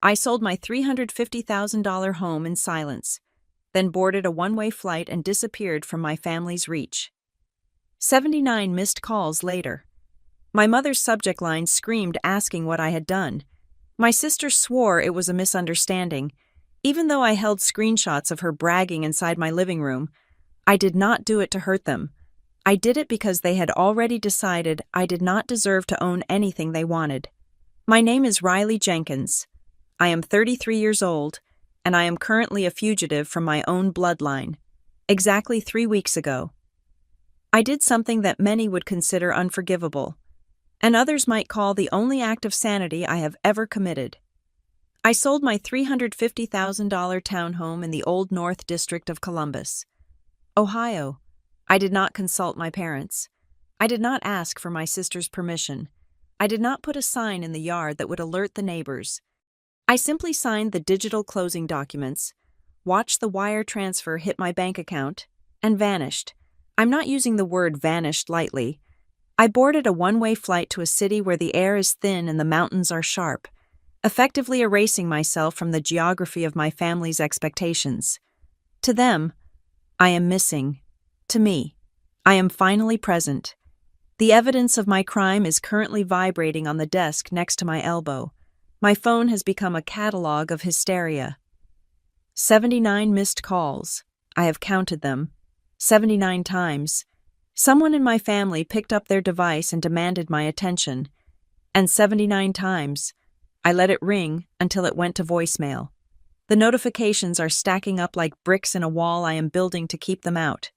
I sold my $350,000 home in silence, then boarded a one-way flight and disappeared from my family's reach. 79 missed calls later. My mother's subject line screamed asking what I had done. My sister swore it was a misunderstanding. Even though I held screenshots of her bragging inside my living room, I did not do it to hurt them. I did it because they had already decided I did not deserve to own anything they wanted. My name is Riley Jenkins. I am 33 years old, and I am currently a fugitive from my own bloodline. Exactly 3 weeks ago, I did something that many would consider unforgivable, and others might call the only act of sanity I have ever committed. I sold my $350,000 townhome in the Old North District of Columbus, Ohio. I did not consult my parents. I did not ask for my sister's permission. I did not put a sign in the yard that would alert the neighbors. I simply signed the digital closing documents, watched the wire transfer hit my bank account, and vanished. I'm not using the word vanished lightly. I boarded a one-way flight to a city where the air is thin and the mountains are sharp, effectively erasing myself from the geography of my family's expectations. To them, I am missing. To me, I am finally present. The evidence of my crime is currently vibrating on the desk next to my elbow. My phone has become a catalog of hysteria. 79 missed calls. I have counted them. 79 times. Someone in my family picked up their device and demanded my attention. And 79 times, I let it ring until it went to voicemail. The notifications are stacking up like bricks in a wall I am building to keep them out.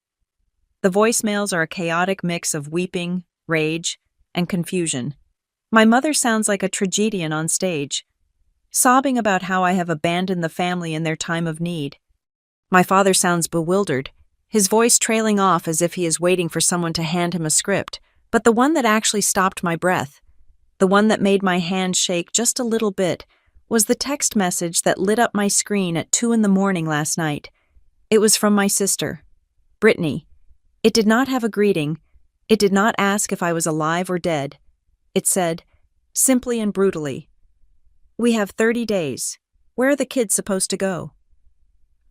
The voicemails are a chaotic mix of weeping, rage, and confusion. My mother sounds like a tragedian on stage, sobbing about how I have abandoned the family in their time of need. My father sounds bewildered, his voice trailing off as if he is waiting for someone to hand him a script, but the one that actually stopped my breath, the one that made my hand shake just a little bit, was the text message that lit up my screen at 2 a.m. last night. It was from my sister, Brittany. It did not have a greeting. It did not ask if I was alive or dead. It said, simply and brutally, "We have 30 days. Where are the kids supposed to go?"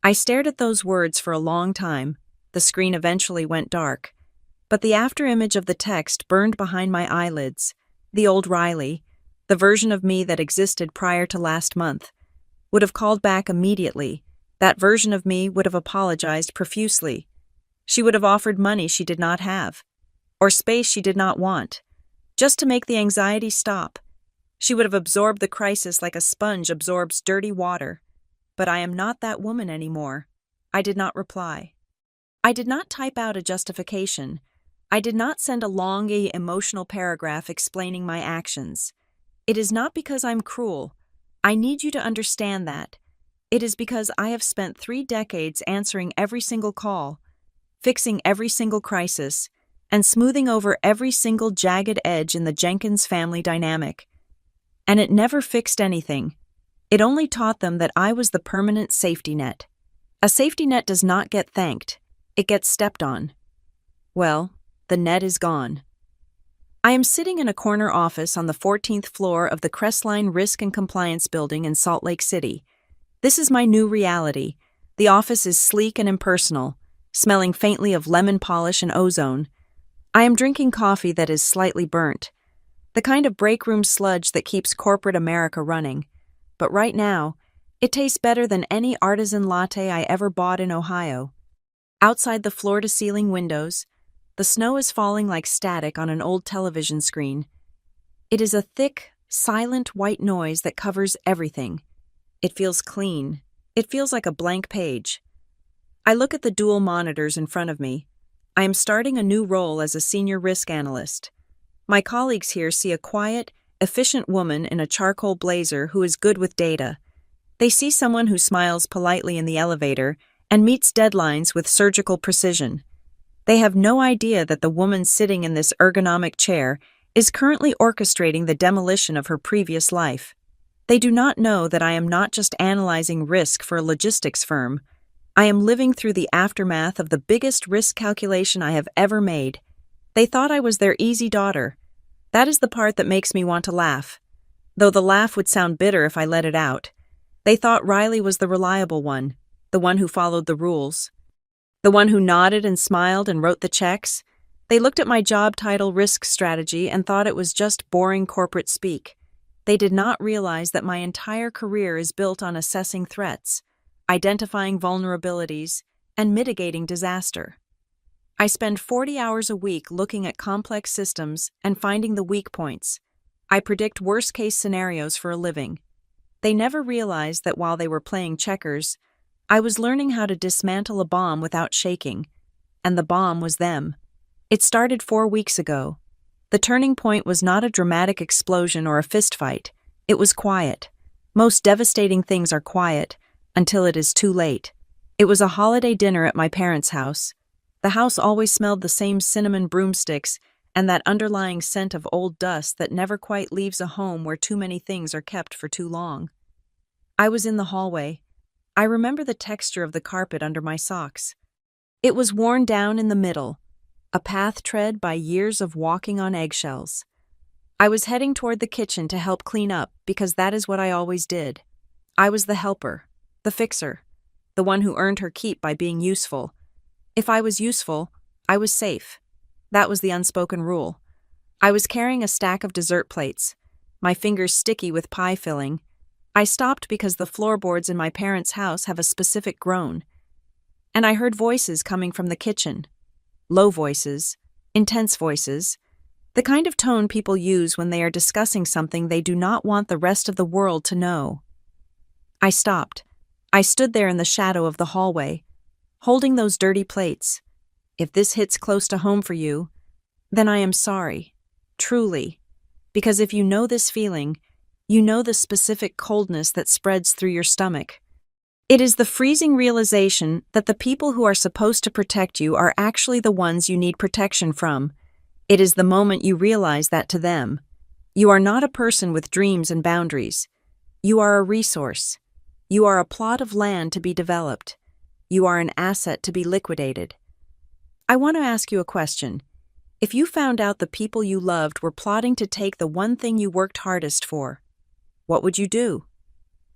I stared at those words for a long time. The screen eventually went dark, but the afterimage of the text burned behind my eyelids. The old Riley, the version of me that existed prior to last month, would have called back immediately. That version of me would have apologized profusely. She would have offered money she did not have, or space she did not want, just to make the anxiety stop. She would have absorbed the crisis like a sponge absorbs dirty water. But I am not that woman anymore. I did not reply. I did not type out a justification. I did not send a long, emotional paragraph explaining my actions. It is not because I'm cruel. I need you to understand that. It is because I have spent 3 decades answering every single call, fixing every single crisis, and smoothing over every single jagged edge in the Jenkins family dynamic. And it never fixed anything. It only taught them that I was the permanent safety net. A safety net does not get thanked. It gets stepped on. Well, the net is gone. I am sitting in a corner office on the 14th floor of the Crestline Risk and Compliance Building in Salt Lake City. This is my new reality. The office is sleek and impersonal, smelling faintly of lemon polish and ozone. I am drinking coffee that is slightly burnt, the kind of break room sludge that keeps corporate America running. But right now, it tastes better than any artisan latte I ever bought in Ohio. Outside the floor-to-ceiling windows, the snow is falling like static on an old television screen. It is a thick, silent white noise that covers everything. It feels clean. It feels like a blank page. I look at the dual monitors in front of me. I am starting a new role as a senior risk analyst. My colleagues here see a quiet, efficient woman in a charcoal blazer who is good with data. They see someone who smiles politely in the elevator and meets deadlines with surgical precision. They have no idea that the woman sitting in this ergonomic chair is currently orchestrating the demolition of her previous life. They do not know that I am not just analyzing risk for a logistics firm. I am living through the aftermath of the biggest risk calculation I have ever made. They thought I was their easy daughter. That is the part that makes me want to laugh, though the laugh would sound bitter if I let it out. They thought Riley was the reliable one, the one who followed the rules, the one who nodded and smiled and wrote the checks. They looked at my job title risk strategy and thought it was just boring corporate speak. They did not realize that my entire career is built on assessing threats, identifying vulnerabilities, and mitigating disaster. I spend 40 hours a week looking at complex systems and finding the weak points. I predict worst-case scenarios for a living. They never realized that while they were playing checkers, I was learning how to dismantle a bomb without shaking, and the bomb was them. It started 4 weeks ago. The turning point was not a dramatic explosion or a fistfight. It was quiet. Most devastating things are quiet until it is too late. It was a holiday dinner at my parents' house. The house always smelled the same cinnamon broomsticks and that underlying scent of old dust that never quite leaves a home where too many things are kept for too long. I was in the hallway. I remember the texture of the carpet under my socks. It was worn down in the middle, a path tread by years of walking on eggshells. I was heading toward the kitchen to help clean up because that is what I always did. I was the helper, the fixer, the one who earned her keep by being useful. If I was useful, I was safe. That was the unspoken rule. I was carrying a stack of dessert plates, my fingers sticky with pie filling. I stopped because the floorboards in my parents' house have a specific groan. And I heard voices coming from the kitchen. Low voices, intense voices, the kind of tone people use when they are discussing something they do not want the rest of the world to know. I stopped. I stood there in the shadow of the hallway, holding those dirty plates. If this hits close to home for you, then I am sorry, truly, because if you know this feeling, you know the specific coldness that spreads through your stomach. It is the freezing realization that the people who are supposed to protect you are actually the ones you need protection from. It is the moment you realize that to them. You are not a person with dreams and boundaries. You are a resource. You are a plot of land to be developed. You are an asset to be liquidated. I want to ask you a question. If you found out the people you loved were plotting to take the one thing you worked hardest for, what would you do?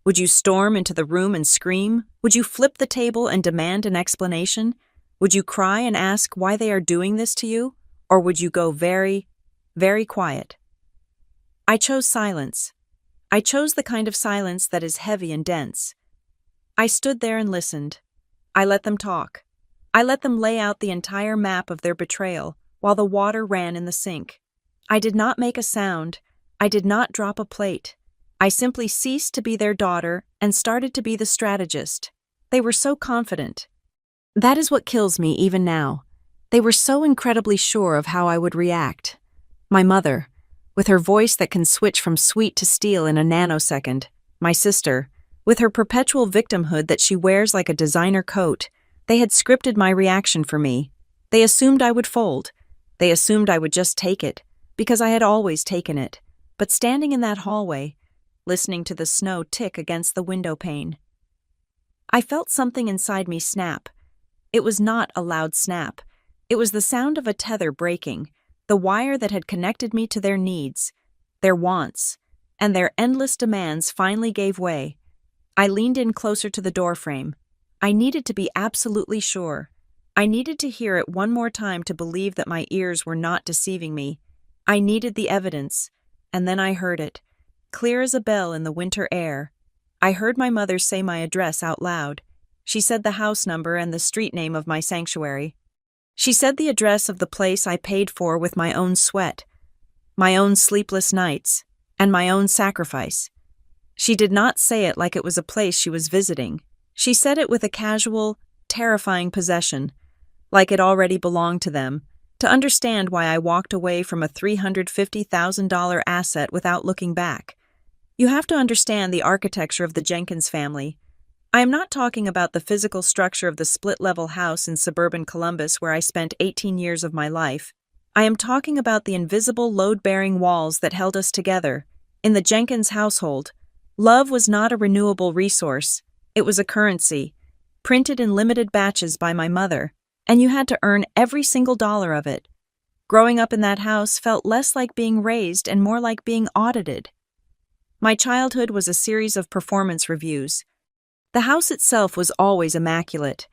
Would you storm into the room and scream? Would you flip the table and demand an explanation? Would you cry and ask why they are doing this to you? Or would you go very, very quiet? I chose silence. I chose the kind of silence that is heavy and dense. I stood there and listened. I let them talk. I let them lay out the entire map of their betrayal while the water ran in the sink. I did not make a sound. I did not drop a plate. I simply ceased to be their daughter and started to be the strategist. They were so confident. That is what kills me even now. They were so incredibly sure of how I would react. My mother, with her voice that can switch from sweet to steel in a nanosecond. My sister, with her perpetual victimhood that she wears like a designer coat. They had scripted my reaction for me. They assumed I would fold. They assumed I would just take it, because I had always taken it. But standing in that hallway, listening to the snow tick against the window pane, I felt something inside me snap. It was not a loud snap. It was the sound of a tether breaking, the wire that had connected me to their needs, their wants, and their endless demands finally gave way. I leaned in closer to the doorframe. I needed to be absolutely sure. I needed to hear it one more time to believe that my ears were not deceiving me. I needed the evidence, and then I heard it, clear as a bell in the winter air. I heard my mother say my address out loud. She said the house number and the street name of my sanctuary. She said the address of the place I paid for with my own sweat, my own sleepless nights, and my own sacrifice. She did not say it like it was a place she was visiting. She said it with a casual, terrifying possession, like it already belonged to them, to understand why I walked away from a $350,000 asset without looking back. You have to understand the architecture of the Jenkins family. I am not talking about the physical structure of the split-level house in suburban Columbus where I spent 18 years of my life. I am talking about the invisible load-bearing walls that held us together. In the Jenkins household, love was not a renewable resource. It was a currency, printed in limited batches by my mother, and you had to earn every single dollar of it. Growing up in that house felt less like being raised and more like being audited. My childhood was a series of performance reviews. The house itself was always immaculate,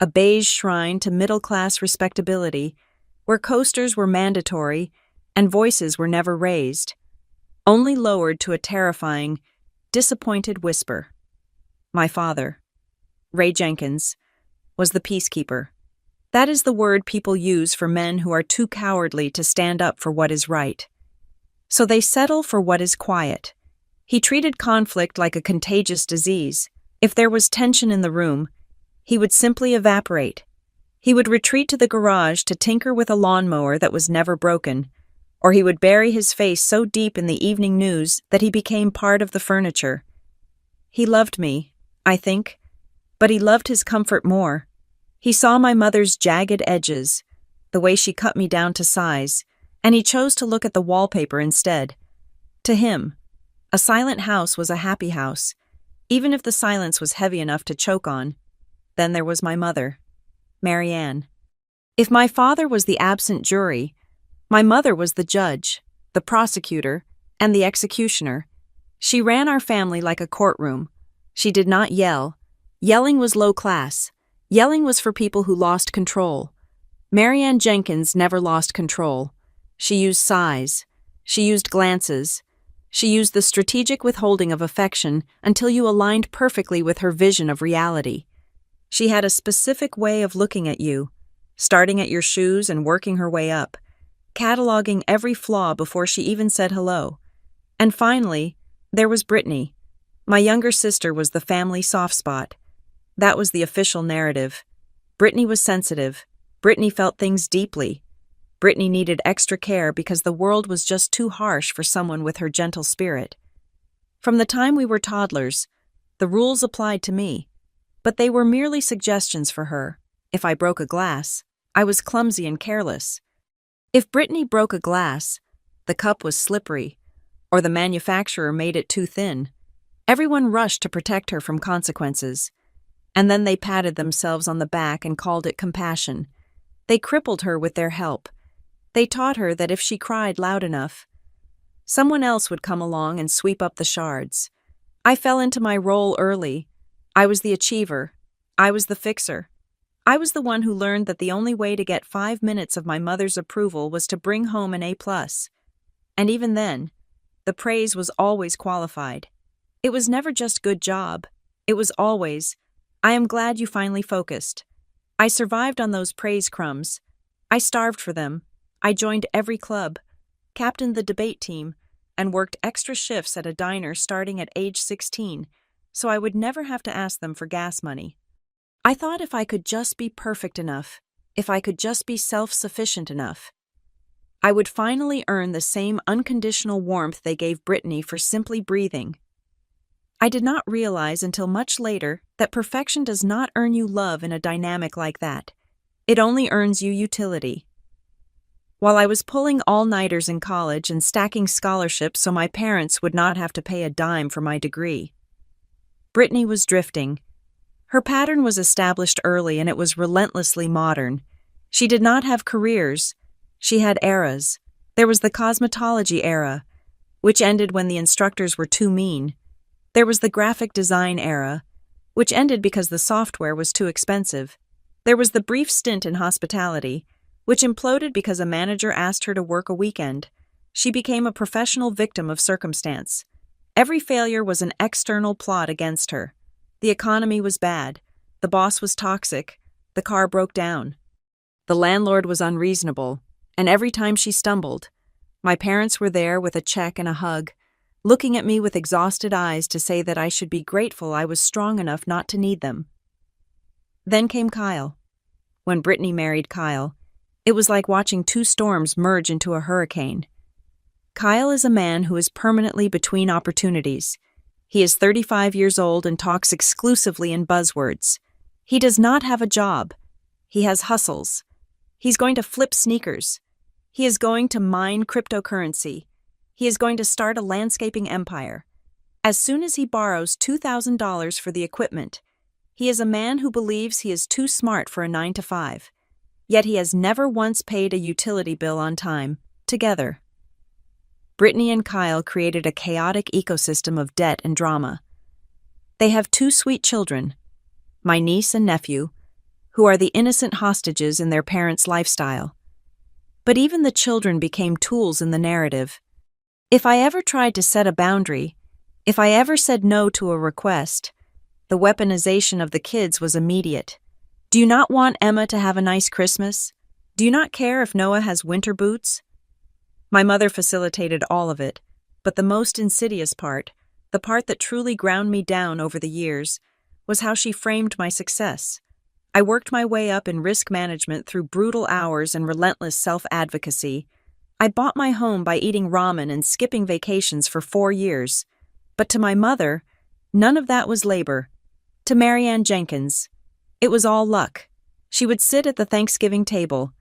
a beige shrine to middle-class respectability, where coasters were mandatory and voices were never raised, only lowered to a terrifying, disappointed whisper. My father, Ray Jenkins, was the peacekeeper. That is the word people use for men who are too cowardly to stand up for what is right. So they settle for what is quiet. He treated conflict like a contagious disease. If there was tension in the room, he would simply evaporate. He would retreat to the garage to tinker with a lawnmower that was never broken, or he would bury his face so deep in the evening news that he became part of the furniture. He loved me, I think, but he loved his comfort more. He saw my mother's jagged edges, the way she cut me down to size, and he chose to look at the wallpaper instead. To him, a silent house was a happy house, even if the silence was heavy enough to choke on. Then there was my mother, Mary Ann. If my father was the absent jury, my mother was the judge, the prosecutor, and the executioner. She ran our family like a courtroom. She did not yell. Yelling was low class. Yelling was for people who lost control. Mary Ann Jenkins never lost control. She used sighs. She used glances. She used the strategic withholding of affection until you aligned perfectly with her vision of reality. She had a specific way of looking at you, starting at your shoes and working her way up, cataloging every flaw before she even said hello. And finally, there was Brittany. My younger sister was the family soft spot. That was the official narrative. Brittany was sensitive. Brittany felt things deeply. Brittany needed extra care because the world was just too harsh for someone with her gentle spirit. From the time we were toddlers, the rules applied to me, but they were merely suggestions for her. If I broke a glass, I was clumsy and careless. If Brittany broke a glass, the cup was slippery, or the manufacturer made it too thin. Everyone rushed to protect her from consequences. And then they patted themselves on the back and called it compassion. They crippled her with their help. They taught her that if she cried loud enough, someone else would come along and sweep up the shards. I fell into my role early. I was the achiever. I was the fixer. I was the one who learned that the only way to get 5 minutes of my mother's approval was to bring home an A+. And even then, the praise was always qualified. It was never just good job. It was always, I am glad you finally focused. I survived on those praise crumbs. I starved for them. I joined every club, captained the debate team, and worked extra shifts at a diner starting at age 16, so I would never have to ask them for gas money. I thought if I could just be perfect enough, if I could just be self-sufficient enough, I would finally earn the same unconditional warmth they gave Brittany for simply breathing. I did not realize until much later that perfection does not earn you love in a dynamic like that. It only earns you utility. While I was pulling all-nighters in college and stacking scholarships so my parents would not have to pay a dime for my degree, Brittany was drifting. Her pattern was established early and it was relentlessly modern. She did not have careers. She had eras. There was the cosmetology era, which ended when the instructors were too mean. There was the graphic design era, which ended because the software was too expensive. There was the brief stint in hospitality, which imploded because a manager asked her to work a weekend. She became a professional victim of circumstance. Every failure was an external plot against her. The economy was bad. The boss was toxic. The car broke down. The landlord was unreasonable. And every time she stumbled, my parents were there with a check and a hug, looking at me with exhausted eyes to say that I should be grateful I was strong enough not to need them. Then came Kyle. When Brittany married Kyle, it was like watching two storms merge into a hurricane. Kyle is a man who is permanently between opportunities. He is 35 years old and talks exclusively in buzzwords. He does not have a job. He has hustles. He's going to flip sneakers. He is going to mine cryptocurrency. He is going to start a landscaping empire. As soon as he borrows $2,000 for the equipment, he is a man who believes he is too smart for a 9-to-5. Yet he has never once paid a utility bill on time. Together. Brittany and Kyle created a chaotic ecosystem of debt and drama. They have two sweet children, my niece and nephew, who are the innocent hostages in their parents' lifestyle. But even the children became tools in the narrative. If I ever tried to set a boundary, if I ever said no to a request, the weaponization of the kids was immediate. Do you not want Emma to have a nice Christmas? Do you not care if Noah has winter boots? My mother facilitated all of it, but the most insidious part, the part that truly ground me down over the years, was how she framed my success. I worked my way up in risk management through brutal hours and relentless self-advocacy. I bought my home by eating ramen and skipping vacations for 4 years. But to my mother, none of that was labor. To Marianne Jenkins, it was all luck. She would sit at the Thanksgiving table,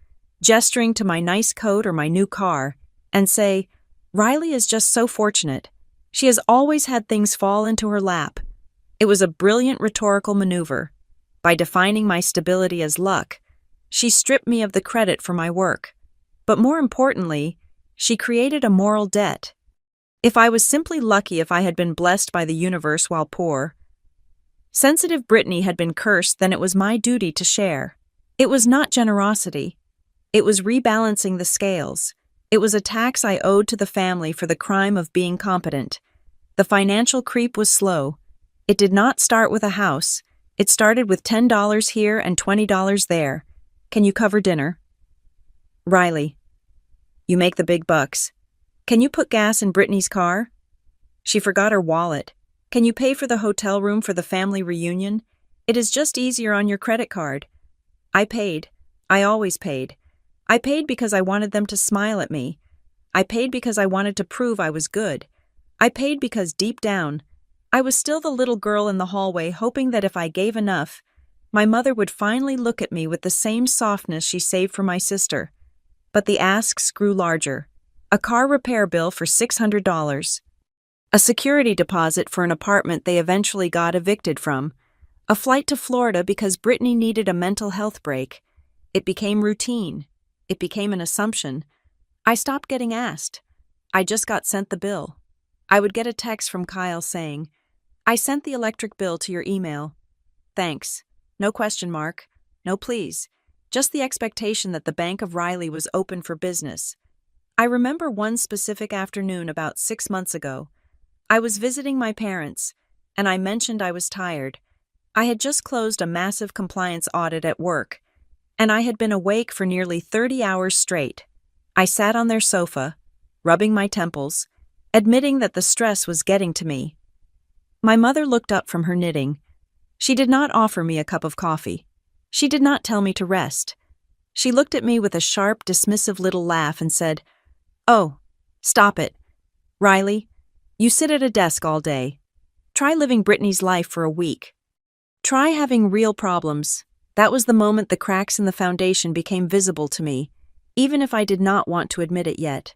gesturing to my nice coat or my new car, and say, "Riley is just so fortunate. She has always had things fall into her lap." It was a brilliant rhetorical maneuver. By defining my stability as luck, she stripped me of the credit for my work. But more importantly, she created a moral debt. If I was simply lucky if I had been blessed by the universe while poor, sensitive Brittany had been cursed, then it was my duty to share. It was not generosity. It was rebalancing the scales. It was a tax I owed to the family for the crime of being competent. The financial creep was slow. It did not start with a house. It started with $10 here and $20 there. Can you cover dinner? Riley, you make the big bucks. Can you put gas in Brittany's car? She forgot her wallet. Can you pay for the hotel room for the family reunion? It is just easier on your credit card. I paid. I always paid. I paid because I wanted them to smile at me. I paid because I wanted to prove I was good. I paid because deep down, I was still the little girl in the hallway hoping that if I gave enough, my mother would finally look at me with the same softness she saved for my sister. But the asks grew larger. A car repair bill for $600. A security deposit for an apartment they eventually got evicted from. A flight to Florida because Brittany needed a mental health break. It became routine. It became an assumption. I stopped getting asked. I just got sent the bill. I would get a text from Kyle saying, "I sent the electric bill to your email. Thanks. No question mark. No please. Just the expectation that the Bank of Riley was open for business." I remember one specific afternoon about 6 months ago. I was visiting my parents, and I mentioned I was tired. I had just closed a massive compliance audit at work, and I had been awake for nearly 30 hours straight. I sat on their sofa, rubbing my temples, admitting that the stress was getting to me. My mother looked up from her knitting. She did not offer me a cup of coffee. She did not tell me to rest. She looked at me with a sharp, dismissive little laugh and said, "Oh, stop it. Riley, you sit at a desk all day. Try living Brittany's life for a week. Try having real problems." That was the moment the cracks in the foundation became visible to me, even if I did not want to admit it yet.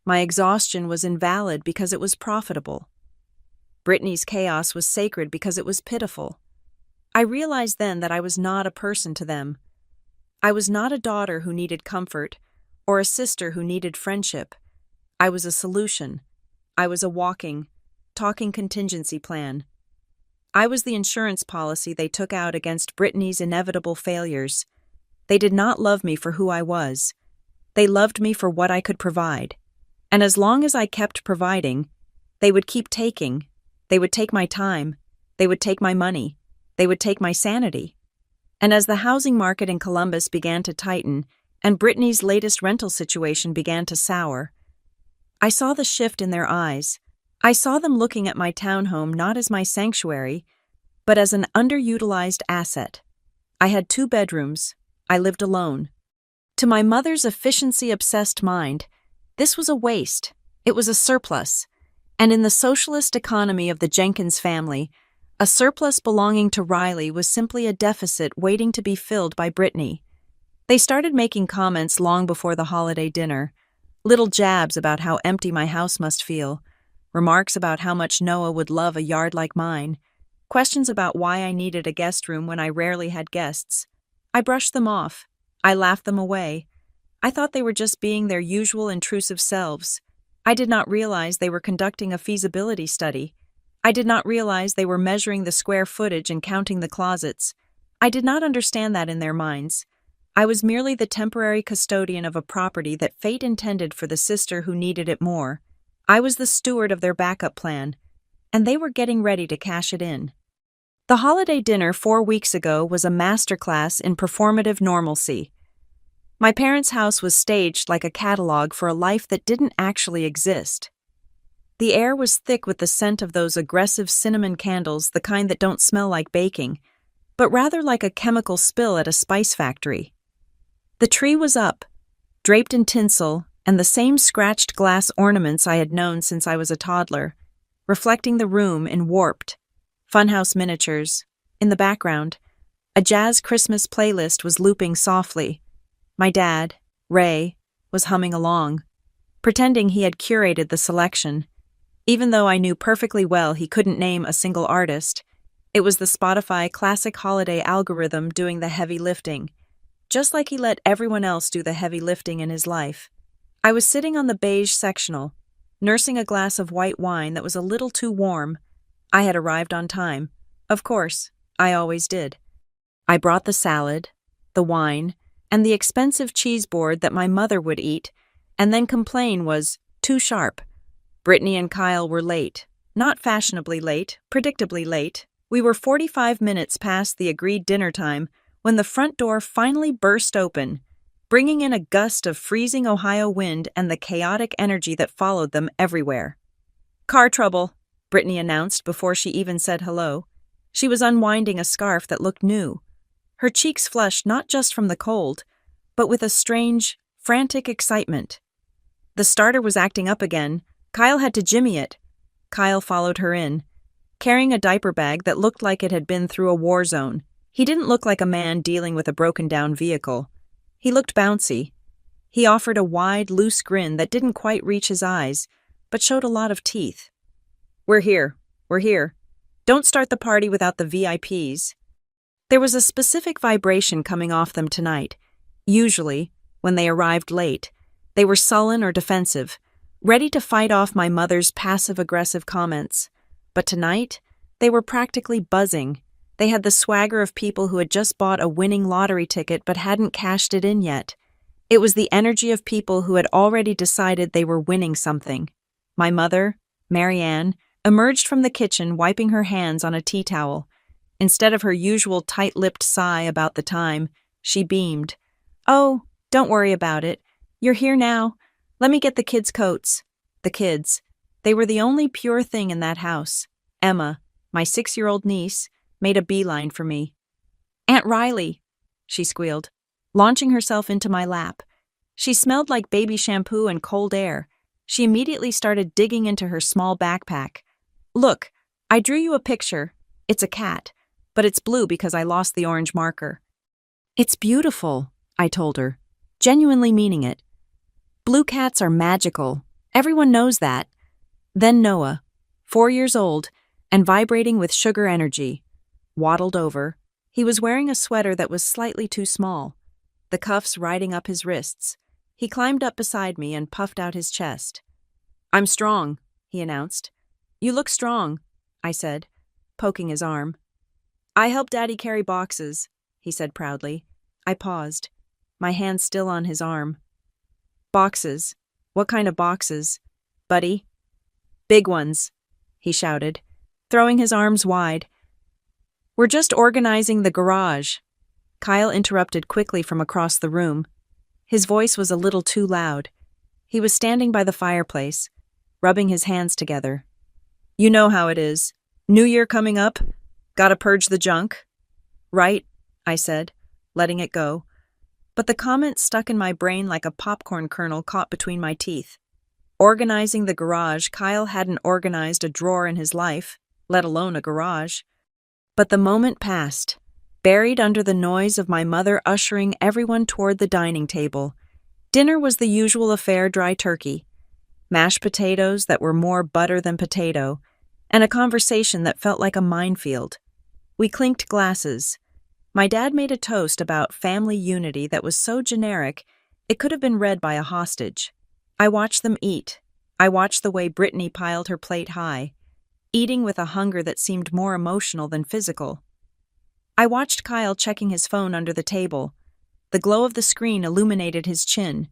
My exhaustion was invalid because it was profitable. Brittany's chaos was sacred because it was pitiful. I realized then that I was not a person to them. I was not a daughter who needed comfort, or a sister who needed friendship. I was a solution. I was a walking, talking contingency plan. I was the insurance policy they took out against Brittany's inevitable failures. They did not love me for who I was. They loved me for what I could provide. And as long as I kept providing, they would keep taking. They would take my time. They would take my money. They would take my sanity. And as the housing market in Columbus began to tighten, and Brittany's latest rental situation began to sour, I saw the shift in their eyes. I saw them looking at my townhome not as my sanctuary, but as an underutilized asset. I had 2 bedrooms. I lived alone. To my mother's efficiency-obsessed mind, this was a waste. It was a surplus. And in the socialist economy of the Jenkins family, a surplus belonging to Riley was simply a deficit waiting to be filled by Brittany. They started making comments long before the holiday dinner, little jabs about how empty my house must feel, remarks about how much Noah would love a yard like mine, questions about why I needed a guest room when I rarely had guests. I brushed them off. I laughed them away. I thought they were just being their usual intrusive selves. I did not realize they were conducting a feasibility study. I did not realize they were measuring the square footage and counting the closets. I did not understand that in their minds. I was merely the temporary custodian of a property that fate intended for the sister who needed it more. I was the steward of their backup plan, and they were getting ready to cash it in. The holiday dinner 4 weeks ago was a masterclass in performative normalcy. My parents' house was staged like a catalog for a life that didn't actually exist. The air was thick with the scent of those aggressive cinnamon candles, the kind that don't smell like baking, but rather like a chemical spill at a spice factory. The tree was up, draped in tinsel and the same scratched glass ornaments I had known since I was a toddler, reflecting the room in warped, funhouse miniatures. In the background, a jazz Christmas playlist was looping softly. My dad, Ray, was humming along, pretending he had curated the selection. Even though I knew perfectly well he couldn't name a single artist, it was the Spotify Classic Holiday algorithm doing the heavy lifting, just like he let everyone else do the heavy lifting in his life. I was sitting on the beige sectional, nursing a glass of white wine that was a little too warm. I had arrived on time. Of course, I always did. I brought the salad, the wine, and the expensive cheese board that my mother would eat, and then complain was too sharp. Brittany and Kyle were late. Not fashionably late, predictably late. We were 45 minutes past the agreed dinner time when the front door finally burst open, bringing in a gust of freezing Ohio wind and the chaotic energy that followed them everywhere. "Car trouble," Brittany announced before she even said hello. She was unwinding a scarf that looked new. Her cheeks flushed not just from the cold, but with a strange, frantic excitement. The starter was acting up again. Kyle had to jimmy it. Kyle followed her in, carrying a diaper bag that looked like it had been through a war zone. He didn't look like a man dealing with a broken-down vehicle. He looked bouncy. He offered a wide, loose grin that didn't quite reach his eyes, but showed a lot of teeth. We're here. Don't start the party without the VIPs." There was a specific vibration coming off them tonight. Usually, when they arrived late, they were sullen or defensive, ready to fight off my mother's passive-aggressive comments. But tonight, they were practically buzzing. They had the swagger of people who had just bought a winning lottery ticket but hadn't cashed it in yet. It was the energy of people who had already decided they were winning something. My mother, Marianne, emerged from the kitchen wiping her hands on a tea towel. Instead of her usual tight-lipped sigh about the time, she beamed. "Oh, don't worry about it. You're here now. Let me get the kids' coats." The kids. They were the only pure thing in that house. Emma, my 6-year-old niece, made a beeline for me. "Aunt Riley," she squealed, launching herself into my lap. She smelled like baby shampoo and cold air. She immediately started digging into her small backpack. "Look, I drew you a picture. It's a cat, but it's blue because I lost the orange marker." "It's beautiful," I told her, genuinely meaning it. "Blue cats are magical. Everyone knows that." Then Noah, 4 years old and vibrating with sugar energy, waddled over. He was wearing a sweater that was slightly too small, the cuffs riding up his wrists. He climbed up beside me and puffed out his chest. "I'm strong," he announced. "You look strong," I said, poking his arm. "I help Daddy carry boxes," he said proudly. I paused, my hand still on his arm. "Boxes? What kind of boxes, buddy?" "Big ones," he shouted, throwing his arms wide. "We're just organizing the garage." Kyle interrupted quickly from across the room. His voice was a little too loud. He was standing by the fireplace, rubbing his hands together. "You know how it is. New Year coming up. Gotta purge the junk." "Right," I said, letting it go. But the comment stuck in my brain like a popcorn kernel caught between my teeth. Organizing the garage, Kyle hadn't organized a drawer in his life, let alone a garage. But the moment passed, buried under the noise of my mother ushering everyone toward the dining table. Dinner was the usual affair: dry turkey, mashed potatoes that were more butter than potato, and a conversation that felt like a minefield. We clinked glasses. My dad made a toast about family unity that was so generic it could have been read by a hostage. I watched them eat, I watched the way Brittany piled her plate high, eating with a hunger that seemed more emotional than physical. I watched Kyle checking his phone under the table. The glow of the screen illuminated his chin.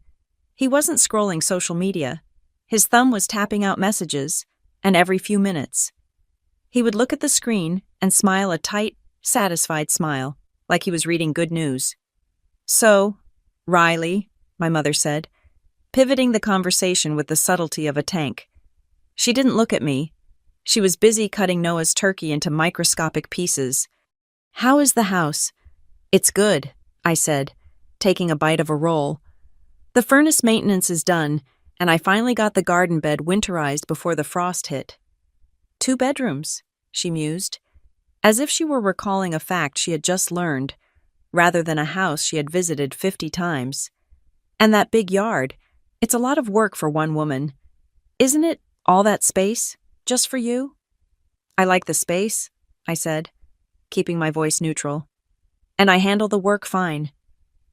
He wasn't scrolling social media. His thumb was tapping out messages, and every few minutes. He would look at the screen and smile a tight, satisfied smile, like he was reading good news. "So, Riley," my mother said, pivoting the conversation with the subtlety of a tank. She didn't look at me. She was busy cutting Noah's turkey into microscopic pieces. "How is the house?" "It's good," I said, taking a bite of a roll. "The furnace maintenance is done, and I finally got the garden bed winterized before the frost hit." "2 bedrooms," she mused, as if she were recalling a fact she had just learned, rather than a house she had visited 50 times. "And that big yard, it's a lot of work for one woman. Isn't it, all that space, just for you?" "I like the space," I said, keeping my voice neutral. "And I handle the work fine.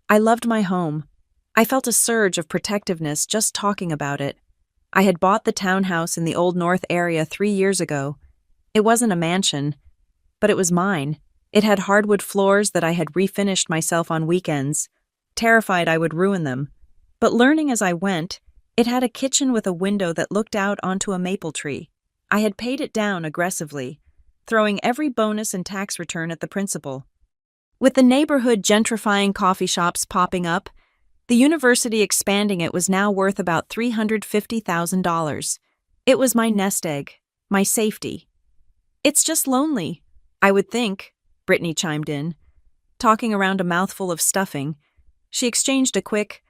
I loved my home. I felt a surge of protectiveness just talking about it. I had bought the townhouse in the Old North area 3 years ago. It wasn't a mansion, but it was mine. It had hardwood floors that I had refinished myself on weekends, terrified I would ruin them. But learning as I went, it had a kitchen with a window that looked out onto a maple tree. I had paid it down aggressively, throwing every bonus and tax return at the principal. With the neighborhood gentrifying coffee shops popping up, the university expanding it was now worth about $350,000. It was my nest egg, my safety. "It's just lonely, I would think," Brittany chimed in, talking around a mouthful of stuffing. She exchanged a quick,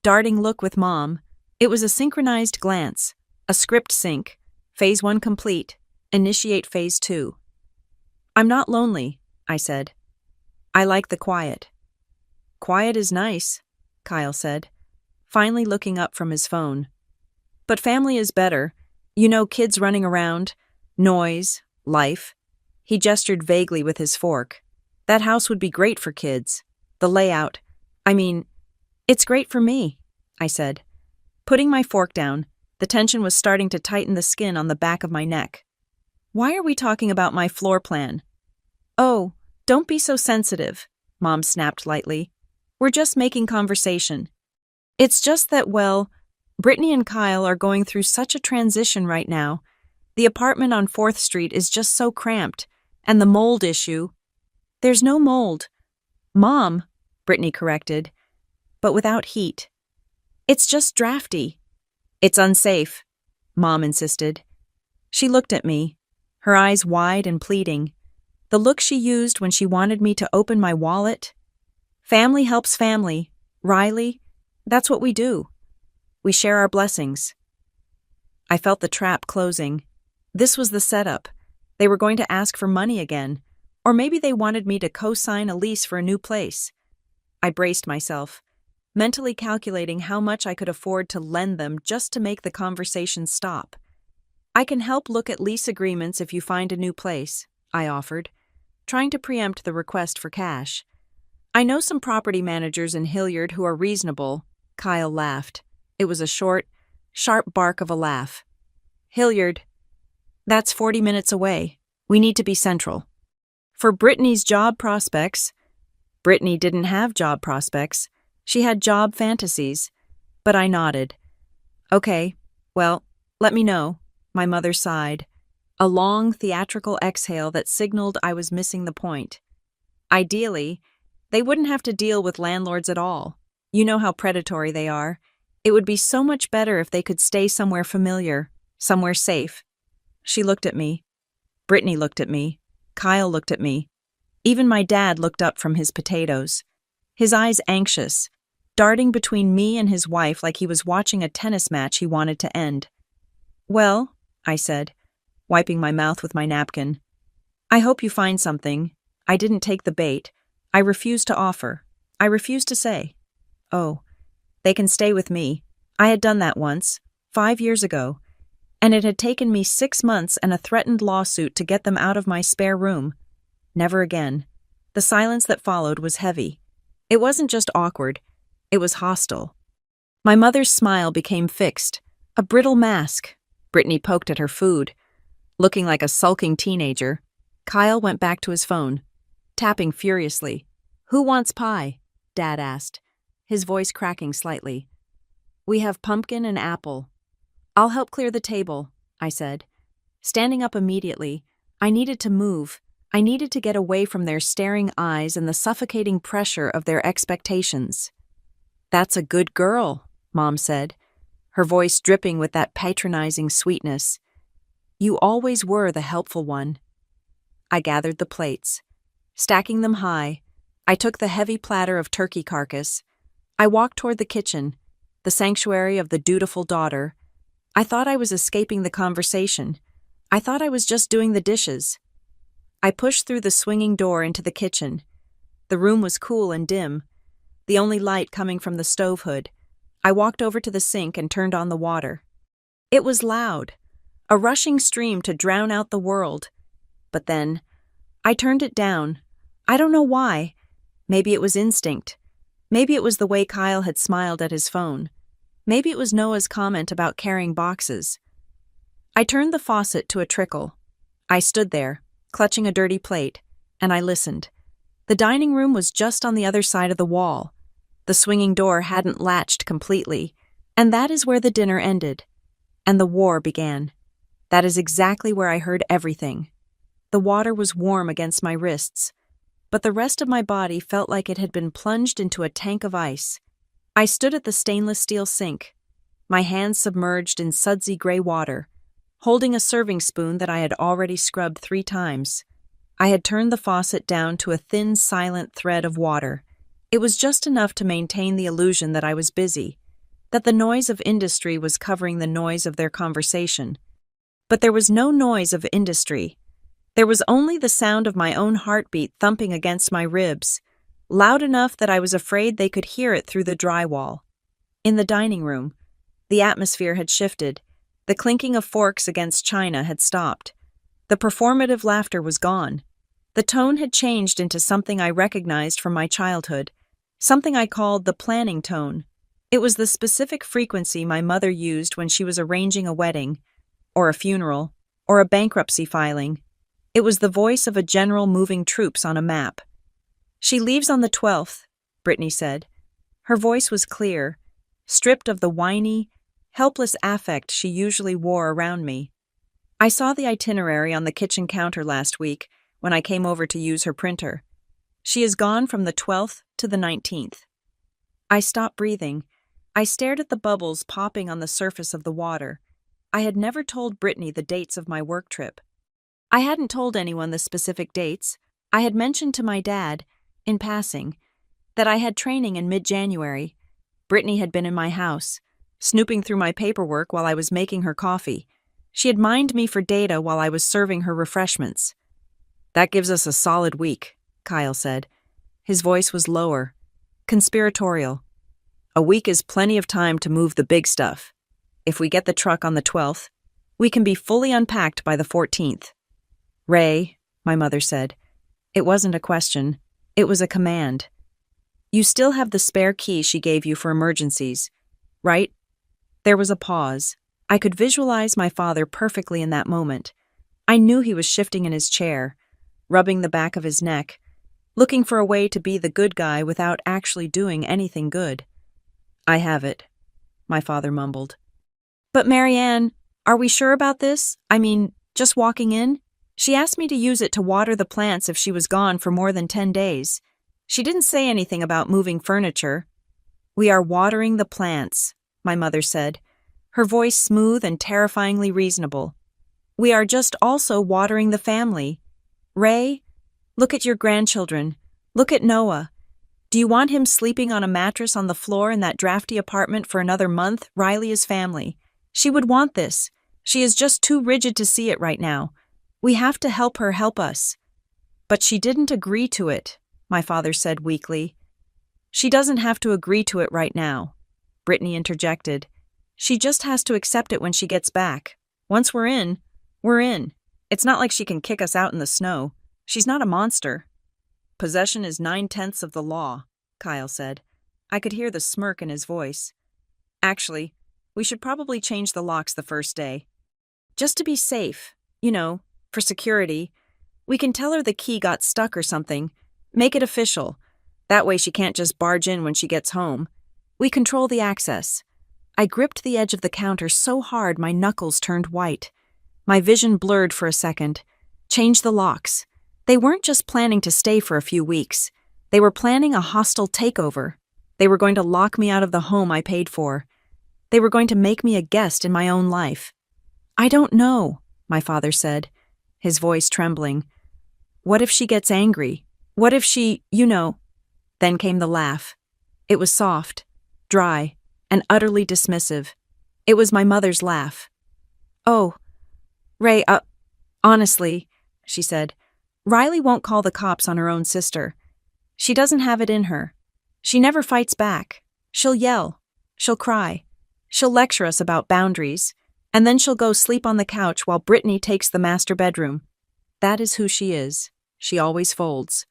darting look with Mom. It was a synchronized glance, a script sync. Phase 1 complete. Initiate Phase 2. "I'm not lonely," I said. "I like the quiet." "Quiet is nice," Kyle said, finally looking up from his phone. "But family is better. You know, kids running around, noise, life." He gestured vaguely with his fork. "That house would be great for kids. The layout. I mean, it's great for me," I said. Putting my fork down, the tension was starting to tighten the skin on the back of my neck. "Why are we talking about my floor plan?" "Oh, don't be so sensitive," Mom snapped lightly. "We're just making conversation. It's just that, well, Brittany and Kyle are going through such a transition right now. The apartment on 4th Street is just so cramped, and the mold issue—" "There's no mold." "Mom," Brittany corrected, but without heat. "It's just drafty." "It's unsafe," Mom insisted. She looked at me, her eyes wide and pleading, the look she used when she wanted me to open my wallet. "Family helps family, Riley. That's what we do. We share our blessings." I felt the trap closing. This was the setup. They were going to ask for money again, or maybe they wanted me to co-sign a lease for a new place. I braced myself, mentally calculating how much I could afford to lend them just to make the conversation stop. "I can help look at lease agreements if you find a new place," I offered, trying to preempt the request for cash. "I know some property managers in Hilliard who are reasonable." Kyle laughed. It was a short, sharp bark of a laugh. "Hilliard? That's 40 minutes away. We need to be central." For Brittany's job prospects, Brittany didn't have job prospects. She had job fantasies. But I nodded. "Okay, well, let me know," my mother sighed, a long theatrical exhale that signaled I was missing the point. Ideally, they wouldn't have to deal with landlords at all. You know how predatory they are. It would be so much better if they could stay somewhere familiar, somewhere safe. She looked at me. Brittany looked at me. Kyle looked at me. Even my dad looked up from his potatoes, his eyes anxious, darting between me and his wife like he was watching a tennis match he wanted to end. "Well," I said, wiping my mouth with my napkin, "I hope you find something." I didn't take the bait. I refused to offer. I refused to say. "Oh, they can stay with me. I had done that once, 5 years ago, and it had taken me 6 months and a threatened lawsuit to get them out of my spare room. Never again." The silence that followed was heavy. It wasn't just awkward, it was hostile. My mother's smile became fixed, A brittle mask. Brittany poked at her food. Looking like a sulking teenager, Kyle went back to his phone, tapping furiously. "Who wants pie?" Dad asked, his voice cracking slightly. "We have pumpkin and apple." "I'll help clear the table," I said. Standing up immediately, I needed to move. I needed to get away from their staring eyes and the suffocating pressure of their expectations. "That's a good girl," Mom said, her voice dripping with that patronizing sweetness. "You always were the helpful one." I gathered the plates. Stacking them high, I took the heavy platter of turkey carcass. I walked toward the kitchen, the sanctuary of the dutiful daughter. I thought I was escaping the conversation. I thought I was just doing the dishes. I pushed through the swinging door into the kitchen. The room was cool and dim, the only light coming from the stove hood. I walked over to the sink and turned on the water. It was loud, a rushing stream to drown out the world. But then, I turned it down. I don't know why. Maybe it was instinct. Maybe it was the way Kyle had smiled at his phone. Maybe it was Noah's comment about carrying boxes. I turned the faucet to a trickle. I stood there, clutching a dirty plate, and I listened. The dining room was just on the other side of the wall. The swinging door hadn't latched completely, and that is where the dinner ended. And the war began. That is exactly where I heard everything. The water was warm against my wrists, but the rest of my body felt like it had been plunged into a tank of ice. I stood at the stainless steel sink, my hands submerged in sudsy gray water, holding a serving spoon that I had already scrubbed 3 times. I had turned the faucet down to a thin, silent thread of water. It was just enough to maintain the illusion that I was busy, that the noise of industry was covering the noise of their conversation. But there was no noise of industry. There was only the sound of my own heartbeat thumping against my ribs, loud enough that I was afraid they could hear it through the drywall. In the dining room, the atmosphere had shifted. The clinking of forks against china had stopped. The performative laughter was gone. The tone had changed into something I recognized from my childhood, something I called the planning tone. It was the specific frequency my mother used when she was arranging a wedding, or a funeral, or a bankruptcy filing. It was the voice of a general moving troops on a map. "She leaves on the 12th, Brittany said. Her voice was clear, stripped of the whiny, helpless affect she usually wore around me. I saw the itinerary on the kitchen counter last week when I came over to use her printer. She is gone from the 12th to the 19th. I stopped breathing. I stared at the bubbles popping on the surface of the water. I had never told Brittany the dates of my work trip. I hadn't told anyone the specific dates. I had mentioned to my dad, in passing, that I had training in mid-January. Brittany had been in my house, snooping through my paperwork while I was making her coffee. She had mined me for data while I was serving her refreshments. "That gives us a solid week," Kyle said. His voice was lower, conspiratorial. "A week is plenty of time to move the big stuff. If we get the truck on the 12th, we can be fully unpacked by the 14th. "Ray," my mother said. It wasn't a question. It was a command. "You still have the spare key she gave you for emergencies, right?" There was a pause. I could visualize my father perfectly in that moment. I knew he was shifting in his chair, rubbing the back of his neck, looking for a way to be the good guy without actually doing anything good. "I have it," my father mumbled. "But Marianne, are we sure about this? I mean, just walking in? She asked me to use it to water the plants if she was gone for more than 10 days. She didn't say anything about moving furniture." "We are watering the plants," my mother said, her voice smooth and terrifyingly reasonable. "We are just also watering the family. Ray, look at your grandchildren. Look at Noah. Do you want him sleeping on a mattress on the floor in that drafty apartment for another month? Riley is family. She would want this. She is just too rigid to see it right now. We have to help her help us." "But she didn't agree to it," my father said weakly. "She doesn't have to agree to it right now," Brittany interjected. "She just has to accept it when she gets back. Once we're in, we're in. It's not like she can kick us out in the snow. She's not a monster." "Possession is 9/10 of the law," Kyle said. I could hear the smirk in his voice. "Actually, We should probably change the locks the first day. Just to be safe, for security. We can tell her the key got stuck or something. Make it official. That way she can't just barge in when she gets home. We control the access. I gripped the edge of the counter so hard my knuckles turned white. My vision blurred for a second. Change the locks. They weren't just planning to stay for a few weeks. They were planning a hostile takeover. They were going to lock me out of the home I paid for. They were going to make me a guest in my own life. I don't know, my father said, his voice trembling. What if she gets angry? What if she, Then came the laugh. It was soft, dry, and utterly dismissive. It was my mother's laugh. Oh, Ray, honestly, she said, Riley won't call the cops on her own sister. She doesn't have it in her. She never fights back. She'll yell. She'll cry. She'll lecture us about boundaries. And then she'll go sleep on the couch while Brittany takes the master bedroom. That is who she is. She always folds.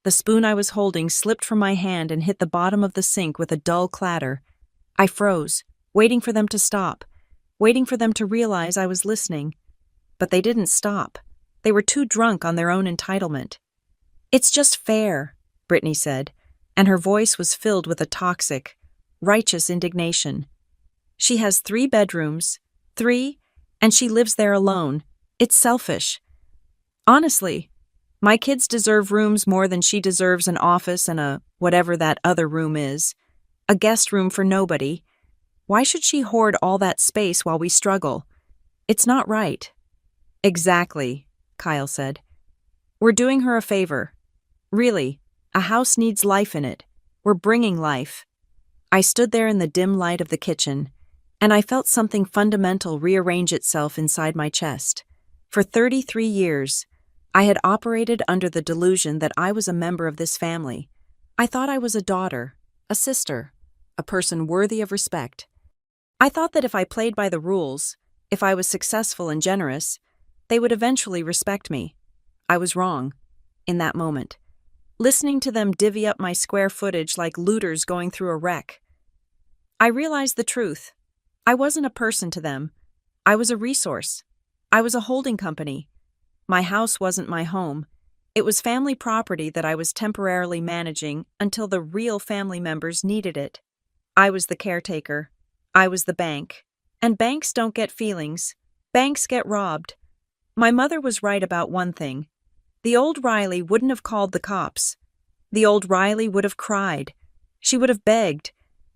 The spoon I was holding slipped from my hand and hit the bottom of the sink with a dull clatter. I froze, waiting for them to stop, waiting for them to realize I was listening. But they didn't stop. They were too drunk on their own entitlement. It's just fair, Brittany said, and her voice was filled with a toxic, righteous indignation. She has 3 bedrooms, 3, and she lives there alone. It's selfish. Honestly, my kids deserve rooms more than she deserves an office and a whatever that other room is. A guest room for nobody. Why should she hoard all that space while we struggle? It's not right. Exactly, Kyle said. We're doing her a favor. Really, a house needs life in it. We're bringing life. I stood there in the dim light of the kitchen, and I felt something fundamental rearrange itself inside my chest. For 33 years, I had operated under the delusion that I was a member of this family. I thought I was a daughter, a sister, a person worthy of respect. I thought that if I played by the rules, if I was successful and generous, they would eventually respect me. I was wrong, in that moment. Listening to them divvy up my square footage like looters going through a wreck. I realized the truth. I wasn't a person to them. I was a resource. I was a holding company. My house wasn't my home. It was family property that I was temporarily managing until the real family members needed it. I was the caretaker. I was the bank. And banks don't get feelings. Banks get robbed. My mother was right about one thing. The old Riley wouldn't have called the cops. The old Riley would have cried. She would have begged.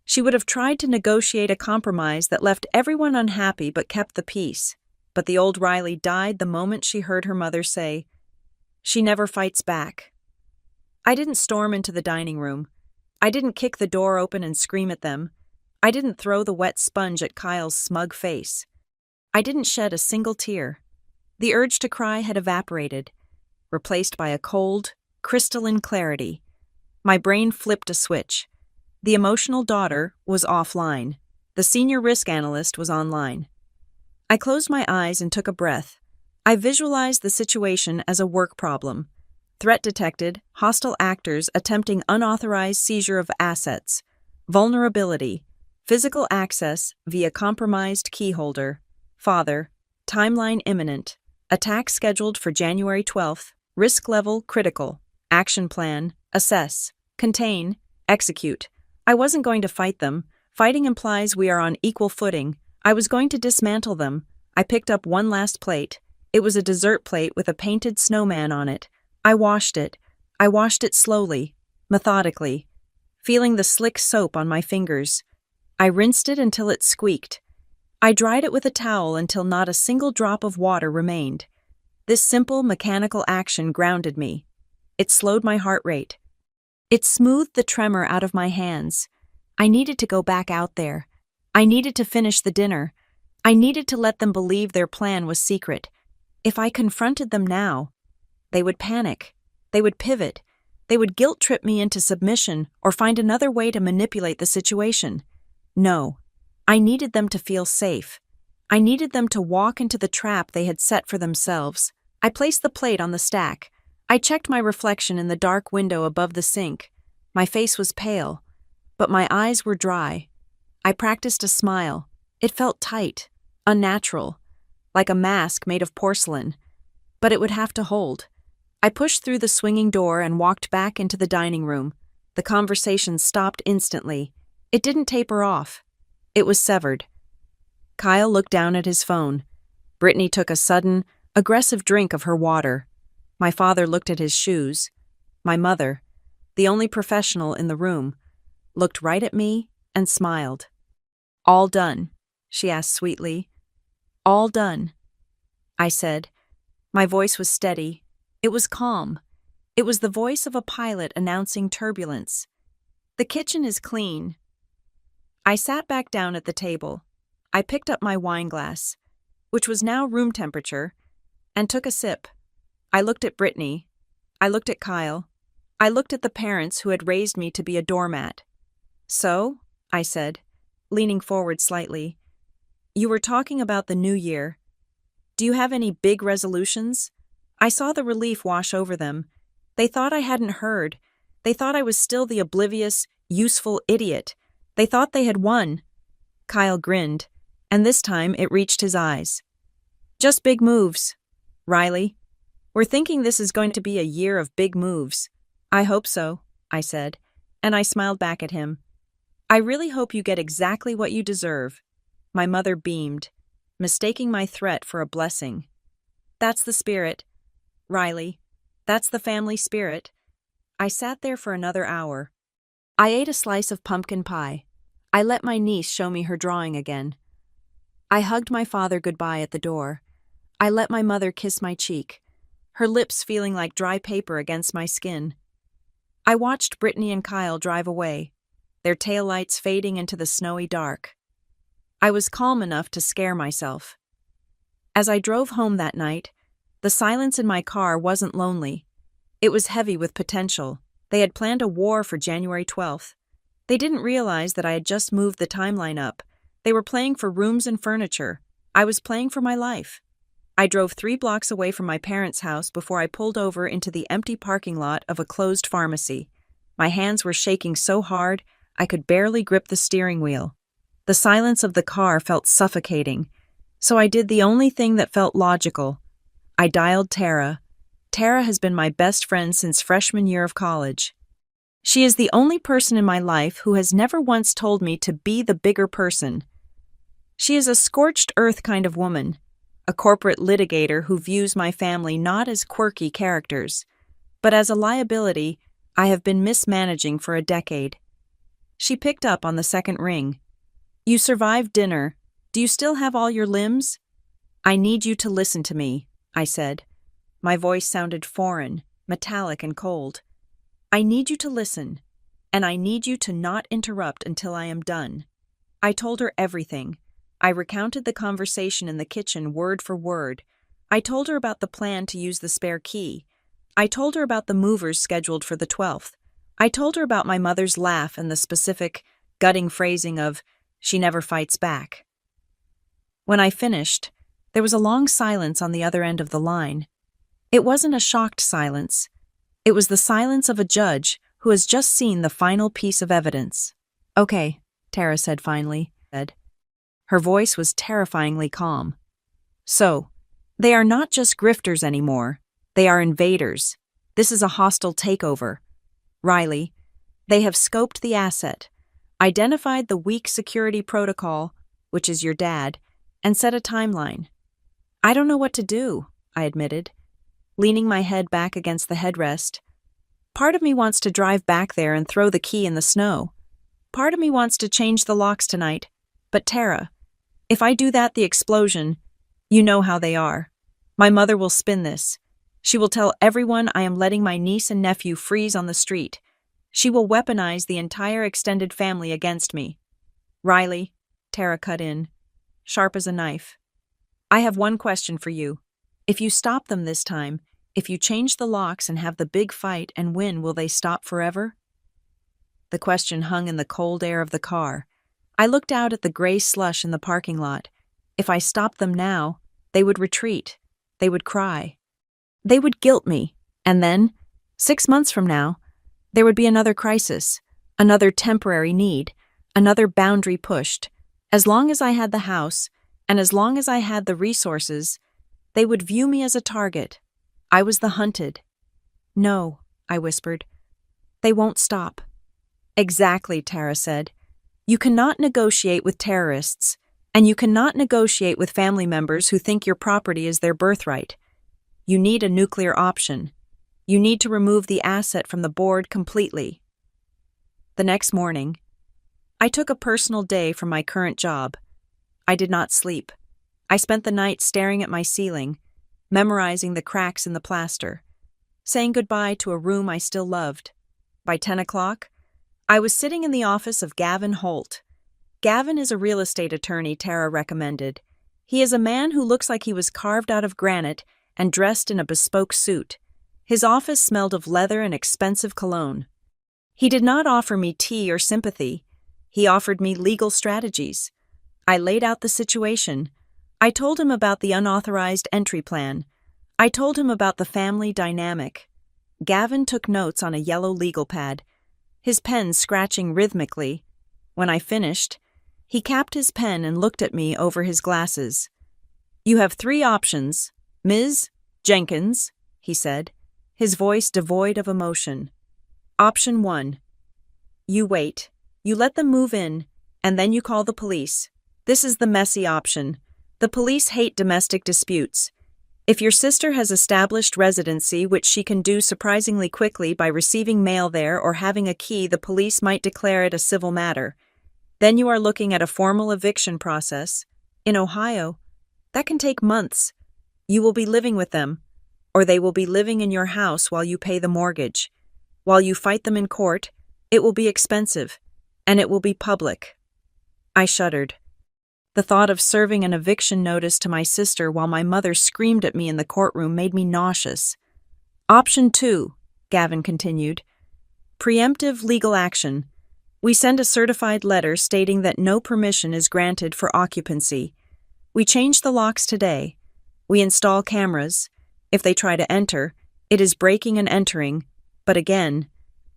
She would have tried to negotiate a compromise that left everyone unhappy but kept the peace. But the old Riley died the moment she heard her mother say, "She never fights back." I didn't storm into the dining room. I didn't kick the door open and scream at them. I didn't throw the wet sponge at Kyle's smug face. I didn't shed a single tear. The urge to cry had evaporated, replaced by a cold, crystalline clarity. My brain flipped a switch. The emotional daughter was offline. The senior risk analyst was online. I closed my eyes and took a breath. I visualized the situation as a work problem. Threat detected, hostile actors attempting unauthorized seizure of assets, vulnerability, physical access via compromised keyholder, father, timeline imminent, attack scheduled for January 12th, risk level critical, action plan, assess, contain, execute. I wasn't going to fight them. Fighting implies we are on equal footing. I was going to dismantle them. I picked up one last plate. It was a dessert plate with a painted snowman on it. I washed it. I washed it slowly, methodically, feeling the slick soap on my fingers. I rinsed it until it squeaked. I dried it with a towel until not a single drop of water remained. This simple mechanical action grounded me. It slowed my heart rate. It smoothed the tremor out of my hands. I needed to go back out there. I needed to finish the dinner. I needed to let them believe their plan was secret. If I confronted them now, they would panic. They would pivot. They would guilt-trip me into submission or find another way to manipulate the situation. No, I needed them to feel safe. I needed them to walk into the trap they had set for themselves. I placed the plate on the stack. I checked my reflection in the dark window above the sink. My face was pale, but my eyes were dry. I practiced a smile, It felt tight, unnatural, like a mask made of porcelain, but it would have to hold. I pushed through the swinging door and walked back into the dining room. The conversation stopped instantly. It didn't taper off. It was severed. Kyle looked down at his phone. Brittany took a sudden, aggressive drink of her water. My father looked at his shoes. My mother, the only professional in the room, looked right at me and smiled. "All done?" she asked sweetly. "All done," I said. My voice was steady. It was calm. It was the voice of a pilot announcing turbulence. "The kitchen is clean." I sat back down at the table. I picked up my wine glass, which was now room temperature, and took a sip. I looked at Brittany. I looked at Kyle. I looked at the parents who had raised me to be a doormat. "So," I said, leaning forward slightly, "you were talking about the new year. Do you have any big resolutions?" I saw the relief wash over them. They thought I hadn't heard. They thought I was still the oblivious, useful idiot. They thought they had won. Kyle grinned, and this time it reached his eyes. "Just big moves, Riley. We're thinking this is going to be a year of big moves." "I hope so," I said, and I smiled back at him. "I really hope you get exactly what you deserve." My mother beamed, mistaking my threat for a blessing. "That's the spirit, Riley. That's the family spirit." I sat there for another hour. I ate a slice of pumpkin pie. I let my niece show me her drawing again. I hugged my father goodbye at the door. I let my mother kiss my cheek, her lips feeling like dry paper against my skin. I watched Brittany and Kyle drive away, their taillights fading into the snowy dark. I was calm enough to scare myself. As I drove home that night, the silence in my car wasn't lonely. It was heavy with potential. They had planned a war for January 12th. They didn't realize that I had just moved the timeline up. They were playing for rooms and furniture. I was playing for my life. I drove 3 blocks away from my parents' house before I pulled over into the empty parking lot of a closed pharmacy. My hands were shaking so hard, I could barely grip the steering wheel. The silence of the car felt suffocating, so I did the only thing that felt logical. I dialed Tara. Tara has been my best friend since freshman year of college. She is the only person in my life who has never once told me to be the bigger person. She is a scorched earth kind of woman, a corporate litigator who views my family not as quirky characters, but as a liability I have been mismanaging for a decade. She picked up on the second ring. "You survived dinner. Do you still have all your limbs?" "I need you to listen to me," I said. My voice sounded foreign, metallic and cold. "I need you to listen, and I need you to not interrupt until I am done." I told her everything. I recounted the conversation in the kitchen word for word. I told her about the plan to use the spare key. I told her about the movers scheduled for the 12th. I told her about my mother's laugh and the specific, gutting phrasing of, "She never fights back." When I finished, there was a long silence on the other end of the line. It wasn't a shocked silence. It was the silence of a judge who has just seen the final piece of evidence. "Okay," Tara said finally. Her voice was terrifyingly calm. "So, they are not just grifters anymore. They are invaders. This is a hostile takeover. Riley, they have scoped the asset, identified the weak security protocol, which is your dad, and set a timeline." "I don't know what to do," I admitted, leaning my head back against the headrest. "Part of me wants to drive back there and throw the key in the snow. Part of me wants to change the locks tonight. But Tara, if I do that, the explosion, you know how they are. My mother will spin this. She will tell everyone I am letting my niece and nephew freeze on the street. She will weaponize the entire extended family against me." "Riley," Tara cut in, sharp as a knife, "I have one question for you. If you stop them this time, if you change the locks and have the big fight and win, will they stop forever?" The question hung in the cold air of the car. I looked out at the gray slush in the parking lot. If I stopped them now, they would retreat. They would cry. They would guilt me. And then, 6 months from now, there would be another crisis, another temporary need, another boundary pushed. As long as I had the house, and as long as I had the resources, they would view me as a target. I was the hunted. No, I whispered. They won't stop. Exactly, Tara said. You cannot negotiate with terrorists, and you cannot negotiate with family members who think your property is their birthright. You need a nuclear option. You need to remove the asset from the board completely. The next morning, I took a personal day from my current job. I did not sleep. I spent the night staring at my ceiling, memorizing the cracks in the plaster, saying goodbye to a room I still loved. By 10 o'clock, I was sitting in the office of Gavin Holt. Gavin is a real estate attorney Tara recommended. He is a man who looks like he was carved out of granite and dressed in a bespoke suit. His office smelled of leather and expensive cologne. He did not offer me tea or sympathy. He offered me legal strategies. I laid out the situation. I told him about the unauthorized entry plan. I told him about the family dynamic. Gavin took notes on a yellow legal pad, his pen scratching rhythmically. When I finished, he capped his pen and looked at me over his glasses. You have 3 options, Ms. Jenkins, he said, his voice devoid of emotion. Option 1. You wait. You let them move in, and then you call the police. This is the messy option. The police hate domestic disputes. If your sister has established residency, which she can do surprisingly quickly by receiving mail there or having a key, the police might declare it a civil matter. Then you are looking at a formal eviction process. In Ohio, that can take months. You will be living with them, or they will be living in your house while you pay the mortgage. While you fight them in court, it will be expensive, and it will be public. I shuddered. The thought of serving an eviction notice to my sister while my mother screamed at me in the courtroom made me nauseous. Option 2, Gavin continued. Preemptive legal action. We send a certified letter stating that no permission is granted for occupancy. We change the locks today. We install cameras. If they try to enter, it is breaking and entering. But again,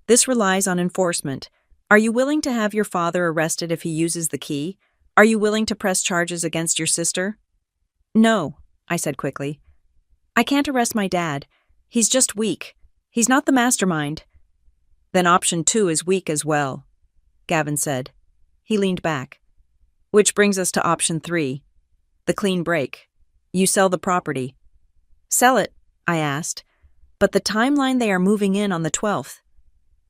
this relies on enforcement. Are you willing to have your father arrested if he uses the key? Are you willing to press charges against your sister? No, I said quickly. I can't arrest my dad. He's just weak. He's not the mastermind. Then option 2 is weak as well, Gavin said. He leaned back. Which brings us to option 3, the clean break. You sell the property. Sell it, I asked. But the timeline they are moving in on the 12th.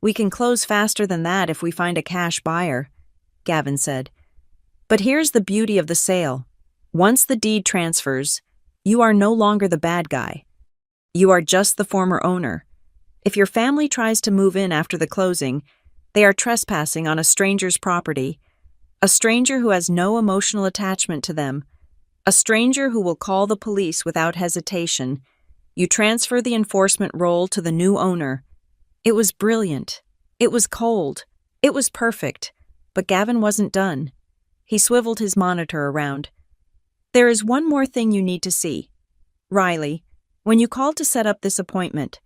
We can close faster than that if we find a cash buyer, Gavin said. But here's the beauty of the sale. Once the deed transfers, you are no longer the bad guy. You are just the former owner. If your family tries to move in after the closing, they are trespassing on a stranger's property, a stranger who has no emotional attachment to them, a stranger who will call the police without hesitation. You transfer the enforcement role to the new owner. It was brilliant. It was cold. It was perfect. But Gavin wasn't done. He swiveled his monitor around. There is one more thing you need to see. Riley, when you called to set up this appointment,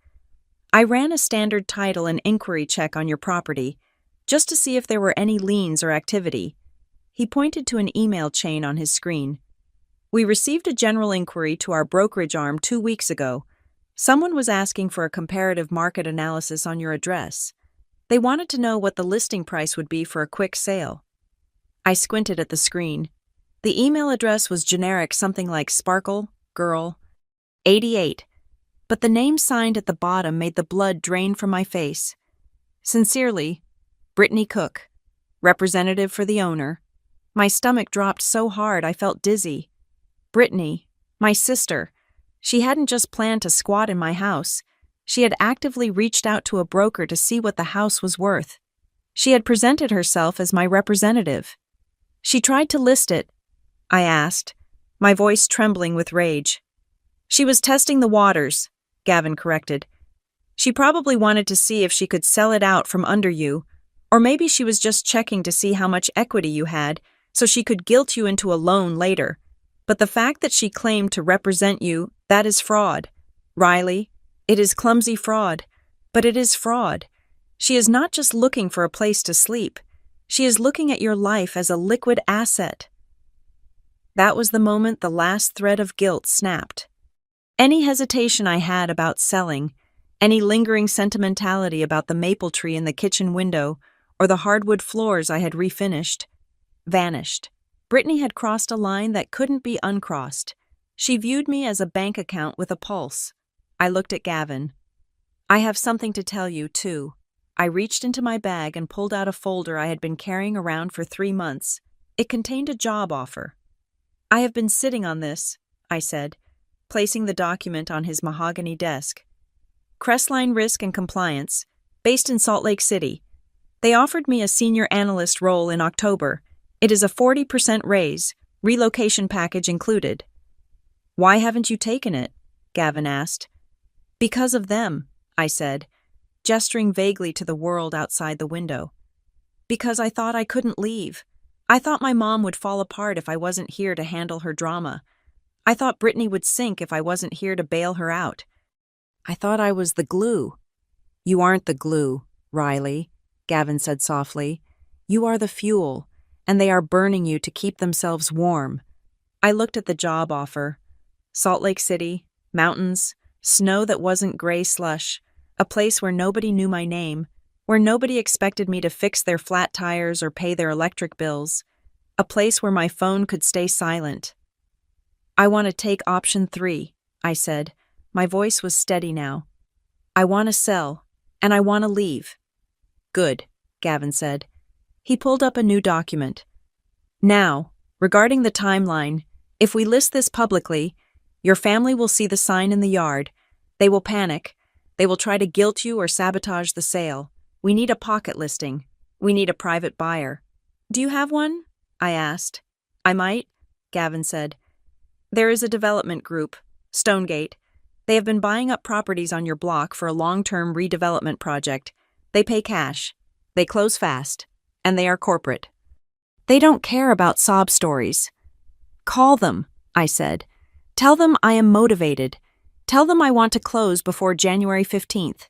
I ran a standard title and inquiry check on your property, just to see if there were any liens or activity. He pointed to an email chain on his screen. We received a general inquiry to our brokerage arm 2 weeks ago. Someone was asking for a comparative market analysis on your address. They wanted to know what the listing price would be for a quick sale. I squinted at the screen. The email address was generic, something like Sparkle, Girl, 88, but the name signed at the bottom made the blood drain from my face. Sincerely, Brittany Cook, representative for the owner. My stomach dropped so hard I felt dizzy. Brittany, my sister. She hadn't just planned to squat in my house. She had actively reached out to a broker to see what the house was worth. She had presented herself as my representative. She tried to list it, I asked, my voice trembling with rage. She was testing the waters, Gavin corrected. She probably wanted to see if she could sell it out from under you, or maybe she was just checking to see how much equity you had so she could guilt you into a loan later. But the fact that she claimed to represent you, that is fraud. Riley, it is clumsy fraud, but it is fraud. She is not just looking for a place to sleep. She is looking at your life as a liquid asset. That was the moment the last thread of guilt snapped. Any hesitation I had about selling, any lingering sentimentality about the maple tree in the kitchen window or the hardwood floors I had refinished, vanished. Brittany had crossed a line that couldn't be uncrossed. She viewed me as a bank account with a pulse. I looked at Gavin. I have something to tell you, too. I reached into my bag and pulled out a folder I had been carrying around for 3 months. It contained a job offer. I have been sitting on this, I said, placing the document on his mahogany desk. Crestline Risk and Compliance, based in Salt Lake City. They offered me a senior analyst role in October. It is a 40% raise, relocation package included. Why haven't you taken it? Gavin asked. Because of them, I said, gesturing vaguely to the world outside the window. Because I thought I couldn't leave. I thought my mom would fall apart if I wasn't here to handle her drama. I thought Brittany would sink if I wasn't here to bail her out. I thought I was the glue. You aren't the glue, Riley, Gavin said softly. You are the fuel, and they are burning you to keep themselves warm. I looked at the job offer. Salt Lake City, mountains, snow that wasn't gray slush, a place where nobody knew my name, where nobody expected me to fix their flat tires or pay their electric bills, a place where my phone could stay silent. I want to take option 3, I said. My voice was steady now. I want to sell, and I want to leave. Good, Gavin said. He pulled up a new document. Now, regarding the timeline, if we list this publicly, your family will see the sign in the yard. They will panic. They will try to guilt you or sabotage the sale. We need a pocket listing. We need a private buyer. Do you have one? I asked. I might, Gavin said. There is a development group, Stonegate. They have been buying up properties on your block for a long-term redevelopment project. They pay cash. They close fast. And they are corporate. They don't care about sob stories. Call them, I said. Tell them I am motivated. Tell them I want to close before January 15th.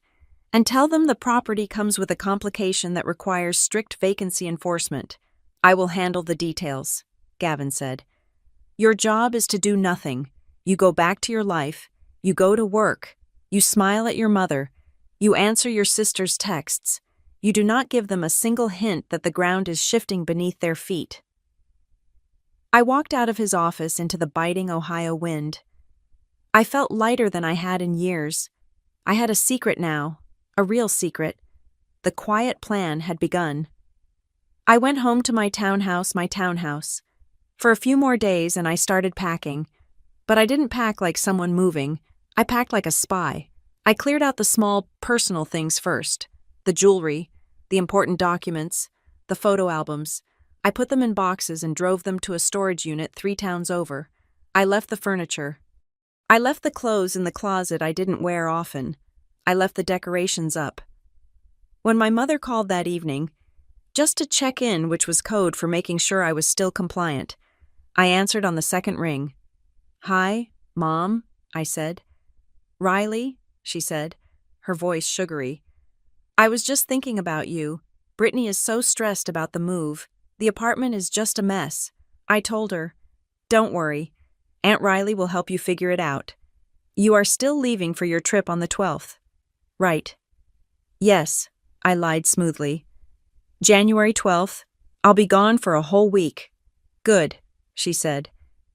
And tell them the property comes with a complication that requires strict vacancy enforcement. I will handle the details, Gavin said. Your job is to do nothing. You go back to your life. You go to work. You smile at your mother. You answer your sister's texts. You do not give them a single hint that the ground is shifting beneath their feet. I walked out of his office into the biting Ohio wind. I felt lighter than I had in years. I had a secret now, a real secret. The quiet plan had begun. I went home to my townhouse. For a few more days and I started packing. But I didn't pack like someone moving. I packed like a spy. I cleared out the small, personal things first. The jewelry, the important documents, the photo albums. I put them in boxes and drove them to a storage unit 3 towns over. I left the furniture. I left the clothes in the closet I didn't wear often. I left the decorations up. When my mother called that evening, just to check in, which was code for making sure I was still compliant, I answered on the second ring. Hi, Mom, I said. Riley, she said, her voice sugary. I was just thinking about you. Brittany is so stressed about the move. The apartment is just a mess. I told her, don't worry. Aunt Riley will help you figure it out. You are still leaving for your trip on the 12th. Right. Yes, I lied smoothly. January 12th. I'll be gone for a whole week. Good, she said.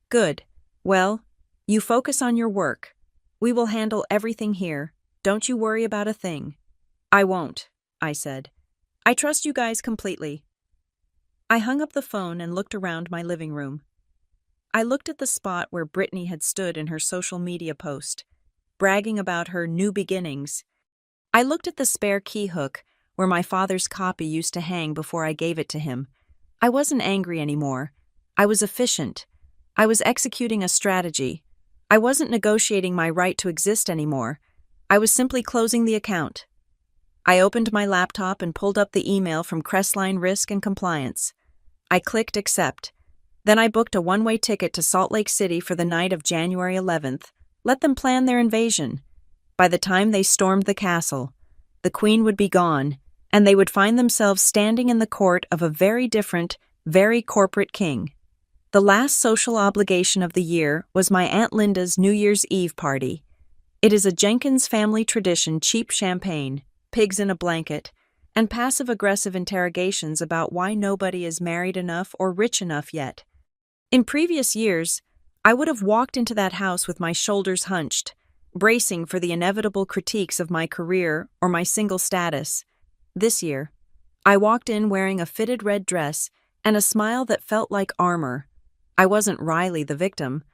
Good. Well, you focus on your work. We will handle everything here. Don't you worry about a thing. I won't, I said. I trust you guys completely. I hung up the phone and looked around my living room. I looked at the spot where Brittany had stood in her social media post, bragging about her new beginnings. I looked at the spare key hook where my father's copy used to hang before I gave it to him. I wasn't angry anymore. I was efficient. I was executing a strategy. I wasn't negotiating my right to exist anymore. I was simply closing the account. I opened my laptop and pulled up the email from Crestline Risk and Compliance. I clicked accept. Then I booked a one-way ticket to Salt Lake City for the night of January 11th. Let them plan their invasion. By the time they stormed the castle, the Queen would be gone, and they would find themselves standing in the court of a very different, very corporate king. The last social obligation of the year was my Aunt Linda's New Year's Eve party. It is a Jenkins family tradition: cheap champagne, pigs in a blanket, and passive-aggressive interrogations about why nobody is married enough or rich enough yet. In previous years, I would have walked into that house with my shoulders hunched, bracing for the inevitable critiques of my career or my single status. This year, I walked in wearing a fitted red dress and a smile that felt like armor. I wasn't Riley the victim.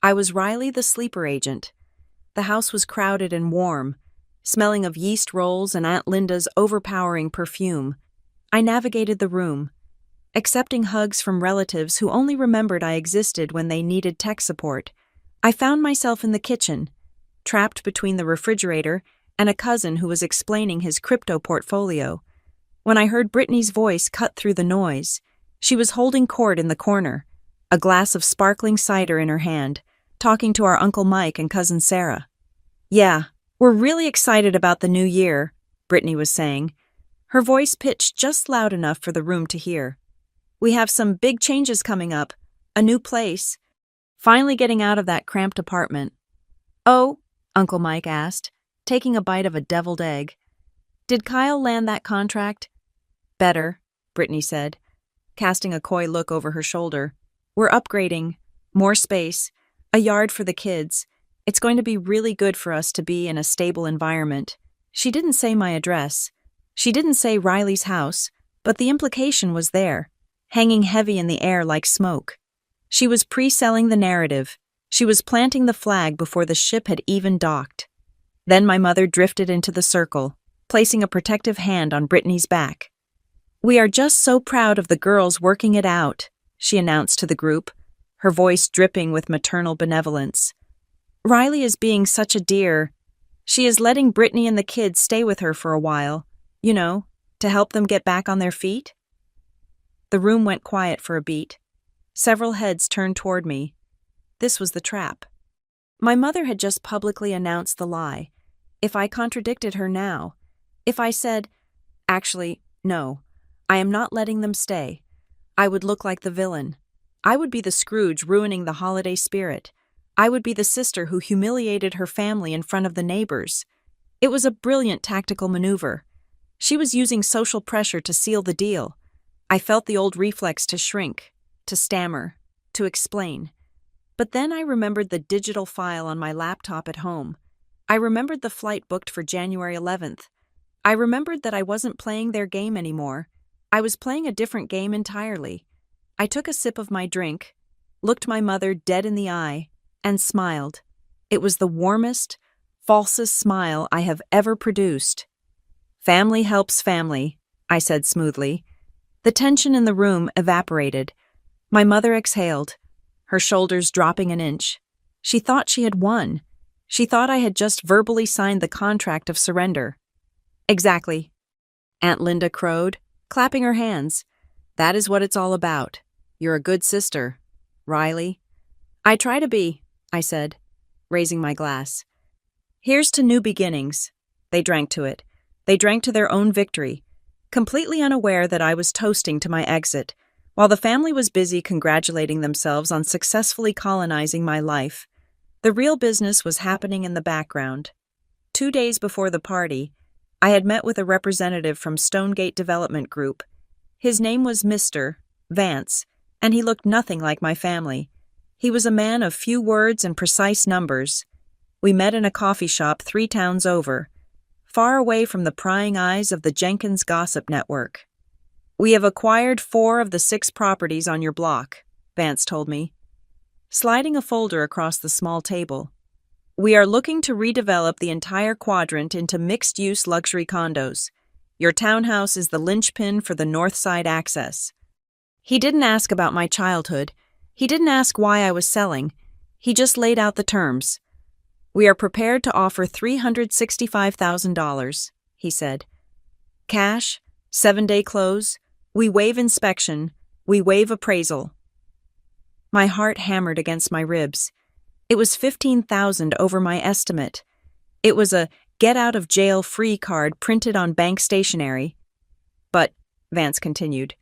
I was Riley the sleeper agent. The house was crowded and warm, smelling of yeast rolls and Aunt Linda's overpowering perfume. I navigated the room, accepting hugs from relatives who only remembered I existed when they needed tech support. I found myself in the kitchen, trapped between the refrigerator and a cousin who was explaining his crypto portfolio. When I heard Brittany's voice cut through the noise, she was holding court in the corner, a glass of sparkling cider in her hand, talking to our Uncle Mike and Cousin Sarah. "Yeah, we're really excited about the new year," Brittany was saying, her voice pitched just loud enough for the room to hear. "We have some big changes coming up, a new place. Finally getting out of that cramped apartment." "Oh?" Uncle Mike asked, taking a bite of a deviled egg. "Did Kyle land that contract?" "Better," Brittany said, casting a coy look over her shoulder. "We're upgrading, more space, a yard for the kids. It's going to be really good for us to be in a stable environment." She didn't say my address. She didn't say Riley's house, but the implication was there, hanging heavy in the air like smoke. She was pre-selling the narrative. She was planting the flag before the ship had even docked. Then my mother drifted into the circle, placing a protective hand on Brittany's back. "We are just so proud of the girls working it out," she announced to the group, her voice dripping with maternal benevolence. "Riley is being such a dear. She is letting Brittany and the kids stay with her for a while, to help them get back on their feet." The room went quiet for a beat. Several heads turned toward me. This was the trap. My mother had just publicly announced the lie. If I contradicted her now, if I said, "Actually, no, I am not letting them stay," I would look like the villain. I would be the Scrooge ruining the holiday spirit. I would be the sister who humiliated her family in front of the neighbors. It was a brilliant tactical maneuver. She was using social pressure to seal the deal. I felt the old reflex to shrink, to stammer, to explain. But then I remembered the digital file on my laptop at home. I remembered the flight booked for January 11th. I remembered that I wasn't playing their game anymore. I was playing a different game entirely. I took a sip of my drink, looked my mother dead in the eye, and smiled. It was the warmest, falsest smile I have ever produced. "Family helps family," I said smoothly. The tension in the room evaporated. My mother exhaled, her shoulders dropping an inch. She thought she had won. She thought I had just verbally signed the contract of surrender. "Exactly," Aunt Linda crowed, clapping her hands. "That is what it's all about. You're a good sister, Riley." "I try to be," I said, raising my glass. "Here's to new beginnings." They drank to it. They drank to their own victory, completely unaware that I was toasting to my exit, while the family was busy congratulating themselves on successfully colonizing my life. The real business was happening in the background. 2 days before the party, I had met with a representative from Stonegate Development Group. His name was Mr. Vance, and he looked nothing like my family. He was a man of few words and precise numbers. We met in a coffee shop 3 towns over, far away from the prying eyes of the Jenkins Gossip Network. "We have acquired 4 of the 6 properties on your block," Vance told me, sliding a folder across the small table. "We are looking to redevelop the entire quadrant into mixed-use luxury condos. Your townhouse is the linchpin for the north side access." He didn't ask about my childhood. He didn't ask why I was selling. He just laid out the terms. "We are prepared to offer $365,000, he said. "Cash, 7-day close, we waive inspection, we waive appraisal." My heart hammered against my ribs. It was $15,000 over my estimate. It was a get-out-of-jail-free card printed on bank stationery. Vance continued.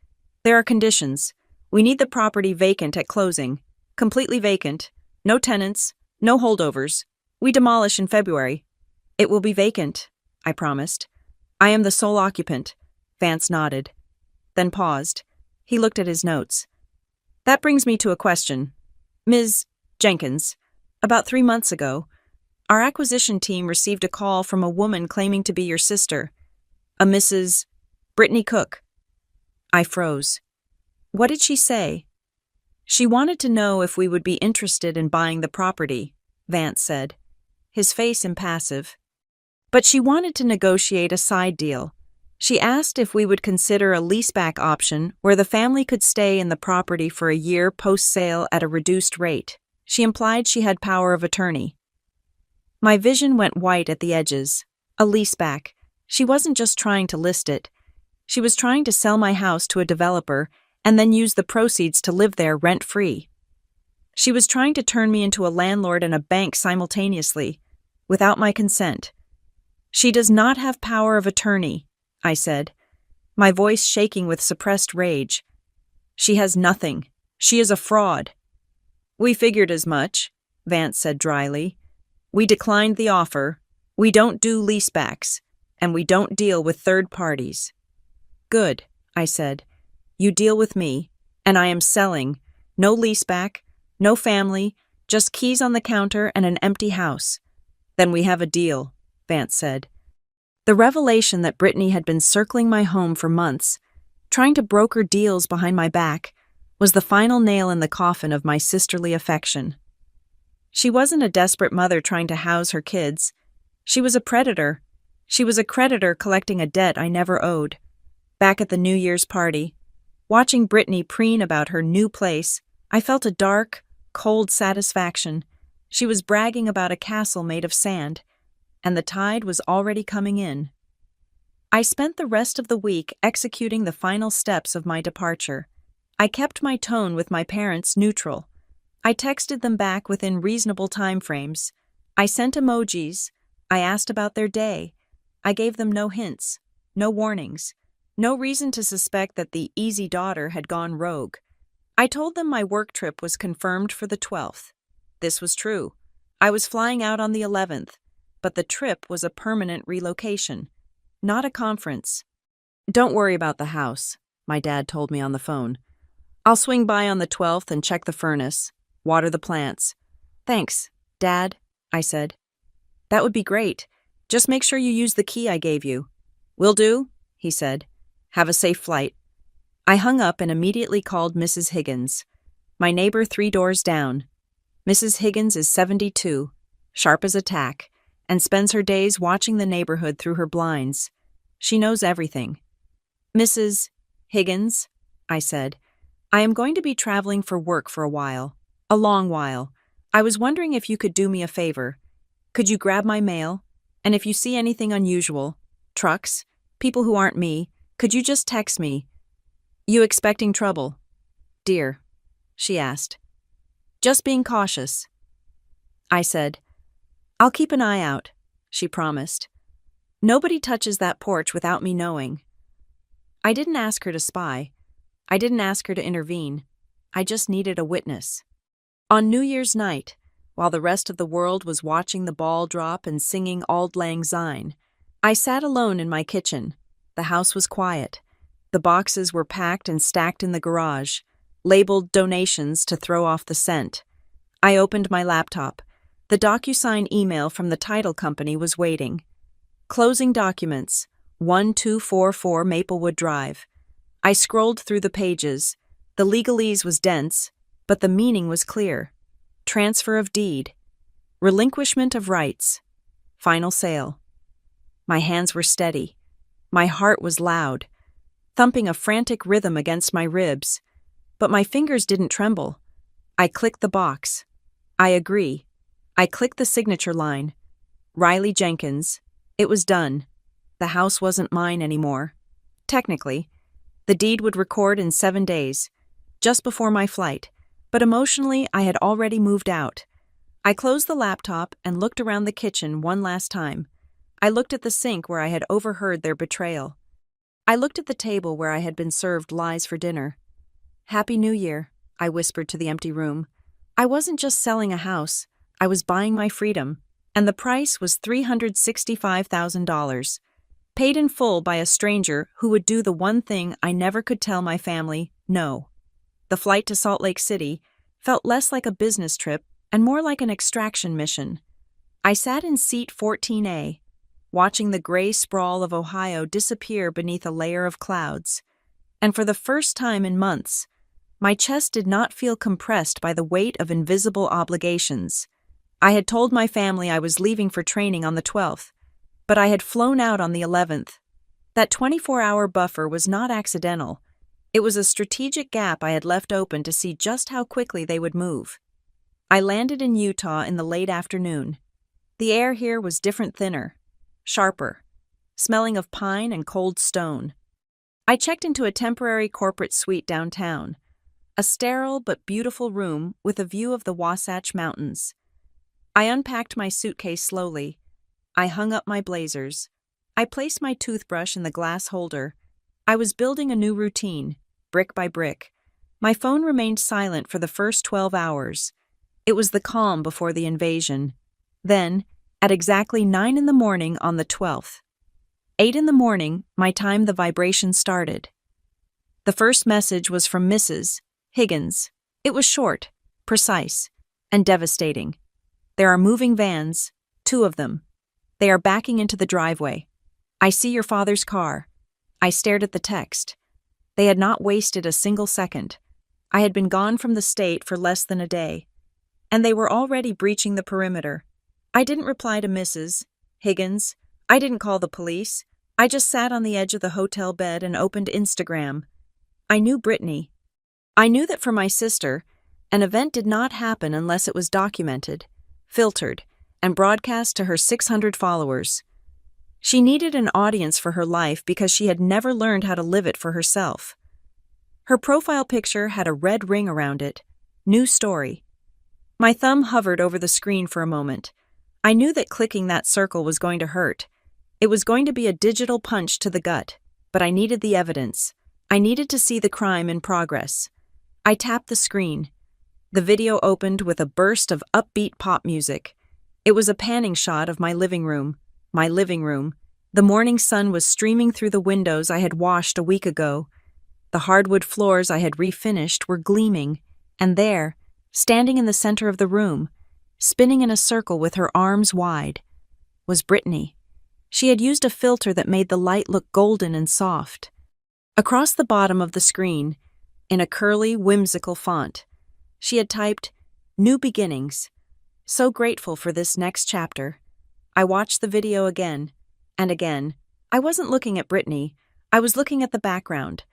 There are conditions. We need the property vacant at closing. Completely vacant. No tenants. No holdovers. We demolish in February. It will be vacant, I promised. I am the sole occupant. Vance nodded. Then paused. He looked at his notes. That brings me to a question. Ms. Jenkins, about 3 months ago, our acquisition team received a call from a woman claiming to be your sister, a Mrs. Brittany Cook. I froze. What did she say? She wanted to know if we would be interested in buying the property, Vance said, his face impassive. But she wanted to negotiate a side deal. She asked if we would consider a leaseback option where the family could stay in the property for a year post-sale at a reduced rate. She implied she had power of attorney. My vision went white at the edges. A leaseback. She wasn't just trying to list it. She was trying to sell my house to a developer and then use the proceeds to live there rent-free. She was trying to turn me into a landlord and a bank simultaneously, without my consent. She does not have power of attorney, I said, my voice shaking with suppressed rage. She has nothing. She is a fraud. We figured as much, Vance said dryly. We declined the offer. We don't do leasebacks, and we don't deal with third parties. Good, I said. You deal with me, and I am selling. No leaseback, no family, just keys on the counter and an empty house. Then we have a deal, Vance said. The revelation that Brittany had been circling my home for months, trying to broker deals behind my back, was the final nail in the coffin of my sisterly affection. She wasn't a desperate mother trying to house her kids. She was a predator. She was a creditor collecting a debt I never owed. Back at the New Year's party, watching Brittany preen about her new place, I felt a dark, cold satisfaction. She was bragging about a castle made of sand, and the tide was already coming in. I spent the rest of the week executing the final steps of my departure. I kept my tone with my parents neutral. I texted them back within reasonable time frames. I sent emojis. I asked about their day. I gave them no hints, no warnings, no reason to suspect that the easy daughter had gone rogue. I told them my work trip was confirmed for the 12th. This was true. I was flying out on the 11th, but the trip was a permanent relocation, not a conference. Don't worry about the house, my dad told me on the phone. I'll swing by on the 12th and check the furnace, water the plants. Thanks, Dad, I said. That would be great. Just make sure you use the key I gave you. Will do, he said. Have a safe flight. I hung up and immediately called Mrs. Higgins, my neighbor 3 doors down. Mrs. Higgins is 72, sharp as a tack, and spends her days watching the neighborhood through her blinds. She knows everything. Mrs. Higgins, I said, I am going to be traveling for work for a while. A long while. I was wondering if you could do me a favor. Could you grab my mail? And if you see anything unusual, trucks, people who aren't me, could you just text me? You expecting trouble? Dear, she asked. Just being cautious. I said, I'll keep an eye out, she promised. Nobody touches that porch without me knowing. I didn't ask her to spy. I didn't ask her to intervene. I just needed a witness. On New Year's night, while the rest of the world was watching the ball drop and singing Auld Lang Syne, I sat alone in my kitchen. The house was quiet. The boxes were packed and stacked in the garage, labeled donations to throw off the scent. I opened my laptop. The DocuSign email from the title company was waiting. Closing documents, 1244 Maplewood Drive. I scrolled through the pages. The legalese was dense, but the meaning was clear. Transfer of deed. Relinquishment of rights. Final sale. My hands were steady. My heart was loud, thumping a frantic rhythm against my ribs. But my fingers didn't tremble. I clicked the box. I agree. I clicked the signature line. Riley Jenkins. It was done. The house wasn't mine anymore. Technically. The deed would record in 7 days, just before my flight, but emotionally I had already moved out. I closed the laptop and looked around the kitchen one last time. I looked at the sink where I had overheard their betrayal. I looked at the table where I had been served lies for dinner. "Happy New Year," I whispered to the empty room. I wasn't just selling a house, I was buying my freedom, and the price was $365,000, paid in full by a stranger who would do the one thing I never could tell my family, no. The flight to Salt Lake City felt less like a business trip and more like an extraction mission. I sat in seat 14A, watching the gray sprawl of Ohio disappear beneath a layer of clouds, and for the first time in months, my chest did not feel compressed by the weight of invisible obligations. I had told my family I was leaving for training on the 12th, but I had flown out on the 11th. That 24-hour buffer was not accidental. It was a strategic gap I had left open to see just how quickly they would move. I landed in Utah in the late afternoon. The air here was different, thinner, sharper, smelling of pine and cold stone. I checked into a temporary corporate suite downtown, a sterile but beautiful room with a view of the Wasatch Mountains. I unpacked my suitcase slowly. I hung up my blazers. I placed my toothbrush in the glass holder. I was building a new routine, brick by brick. My phone remained silent for the first 12 hours. It was the calm before the invasion. Then, at exactly 9 in the morning on the 12th, 8 in the morning, my time, the vibration started. The first message was from Mrs. Higgins. It was short, precise, and devastating. "There are moving vans, 2 of them. They are backing into the driveway. I see your father's car." I stared at the text. They had not wasted a single second. I had been gone from the state for less than a day, and they were already breaching the perimeter. I didn't reply to Mrs. Higgins. I didn't call the police. I just sat on the edge of the hotel bed and opened Instagram. I knew Brittany. I knew that for my sister, an event did not happen unless it was documented, filtered, and broadcast to her 600 followers. She needed an audience for her life because she had never learned how to live it for herself. Her profile picture had a red ring around it. New story. My thumb hovered over the screen for a moment. I knew that clicking that circle was going to hurt. It was going to be a digital punch to the gut, but I needed the evidence. I needed to see the crime in progress. I tapped the screen. The video opened with a burst of upbeat pop music. It was a panning shot of my living room. The morning sun was streaming through the windows I had washed a week ago. The hardwood floors I had refinished were gleaming, and there, standing in the center of the room, spinning in a circle with her arms wide, was Brittany. She had used a filter that made the light look golden and soft. Across the bottom of the screen, in a curly, whimsical font, she had typed, "New beginnings. So grateful for this next chapter." I watched the video again and again. I wasn't looking at Brittany. I was looking at the background.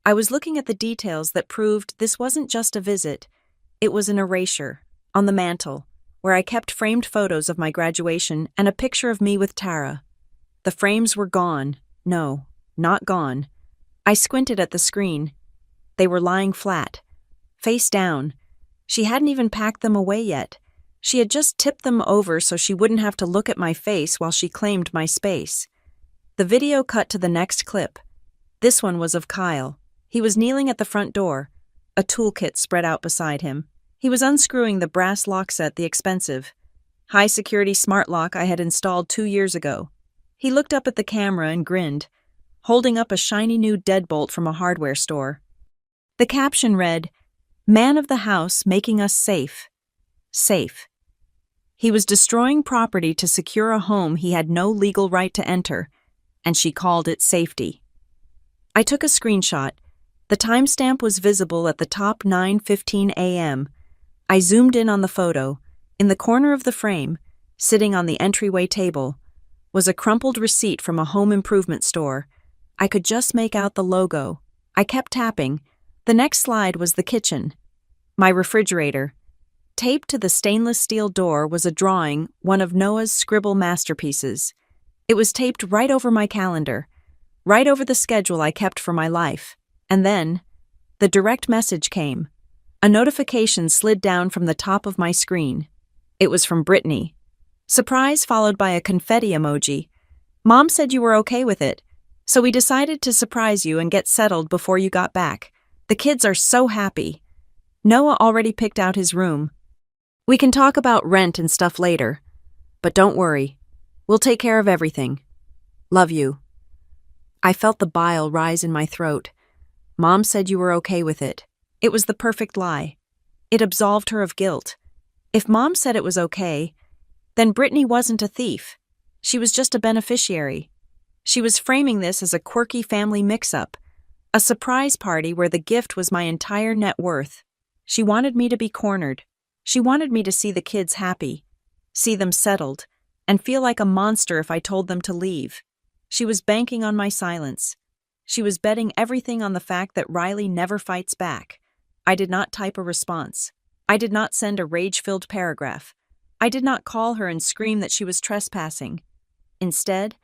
I was looking at the details that proved this wasn't just a visit. It was an erasure, on the mantle, where I kept framed photos of my graduation and a picture of me with Tara. The frames were gone. No, not gone. I squinted at the screen. They were lying flat, face down. She hadn't even packed them away yet. She had just tipped them over so she wouldn't have to look at my face while she claimed my space. The video cut to the next clip. This one was of Kyle. He was kneeling at the front door, a toolkit spread out beside him. He was unscrewing the brass lock set, the expensive, high-security smart lock I had installed 2 years ago. He looked up at the camera and grinned, holding up a shiny new deadbolt from a hardware store. The caption read, "Man of the house making us safe. Safe." He was destroying property to secure a home he had no legal right to enter, and she called it safety. I took a screenshot. The timestamp was visible at the top 9:15 a.m. I zoomed in on the photo. In the corner of the frame, sitting on the entryway table, was a crumpled receipt from a home improvement store. I could just make out the logo. I kept tapping. The next slide was the kitchen. My refrigerator. Taped to the stainless steel door was a drawing, one of Noah's scribble masterpieces. It was taped right over my calendar, right over the schedule I kept for my life. And then, the direct message came. A notification slid down from the top of my screen. It was from Brittany. Surprise followed by a confetti emoji. "Mom said you were okay with it. So we decided to surprise you and get settled before you got back. The kids are so happy. Noah already picked out his room. We can talk about rent and stuff later. But don't worry. We'll take care of everything. Love you." I felt the bile rise in my throat. Mom said you were okay with it. It was the perfect lie. It absolved her of guilt. If Mom said it was okay, then Brittany wasn't a thief. She was just a beneficiary. She was framing this as a quirky family mix-up, a surprise party where the gift was my entire net worth. She wanted me to be cornered. She wanted me to see the kids happy, see them settled, and feel like a monster if I told them to leave. She was banking on my silence. She was betting everything on the fact that Riley never fights back. I did not type a response. I did not send a rage-filled paragraph. I did not call her and scream that she was trespassing. Instead,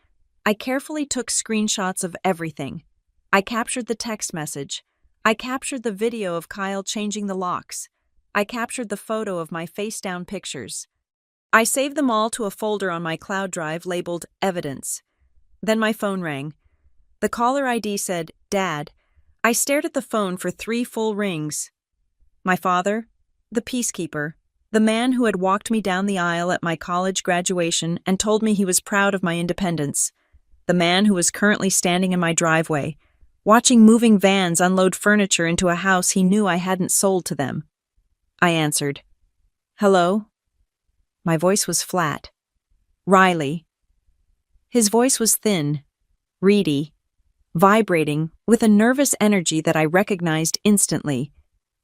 I carefully took screenshots of everything. I captured the text message. I captured the video of Kyle changing the locks. I captured the photo of my face-down pictures. I saved them all to a folder on my cloud drive labeled Evidence. Then my phone rang. The caller ID said, "Dad." I stared at the phone for 3 full rings. My father, the peacekeeper, the man who had walked me down the aisle at my college graduation and told me he was proud of my independence, the man who was currently standing in my driveway, watching moving vans unload furniture into a house he knew I hadn't sold to them. I answered. "Hello?" My voice was flat. "Riley." His voice was thin, reedy, vibrating with a nervous energy that I recognized instantly.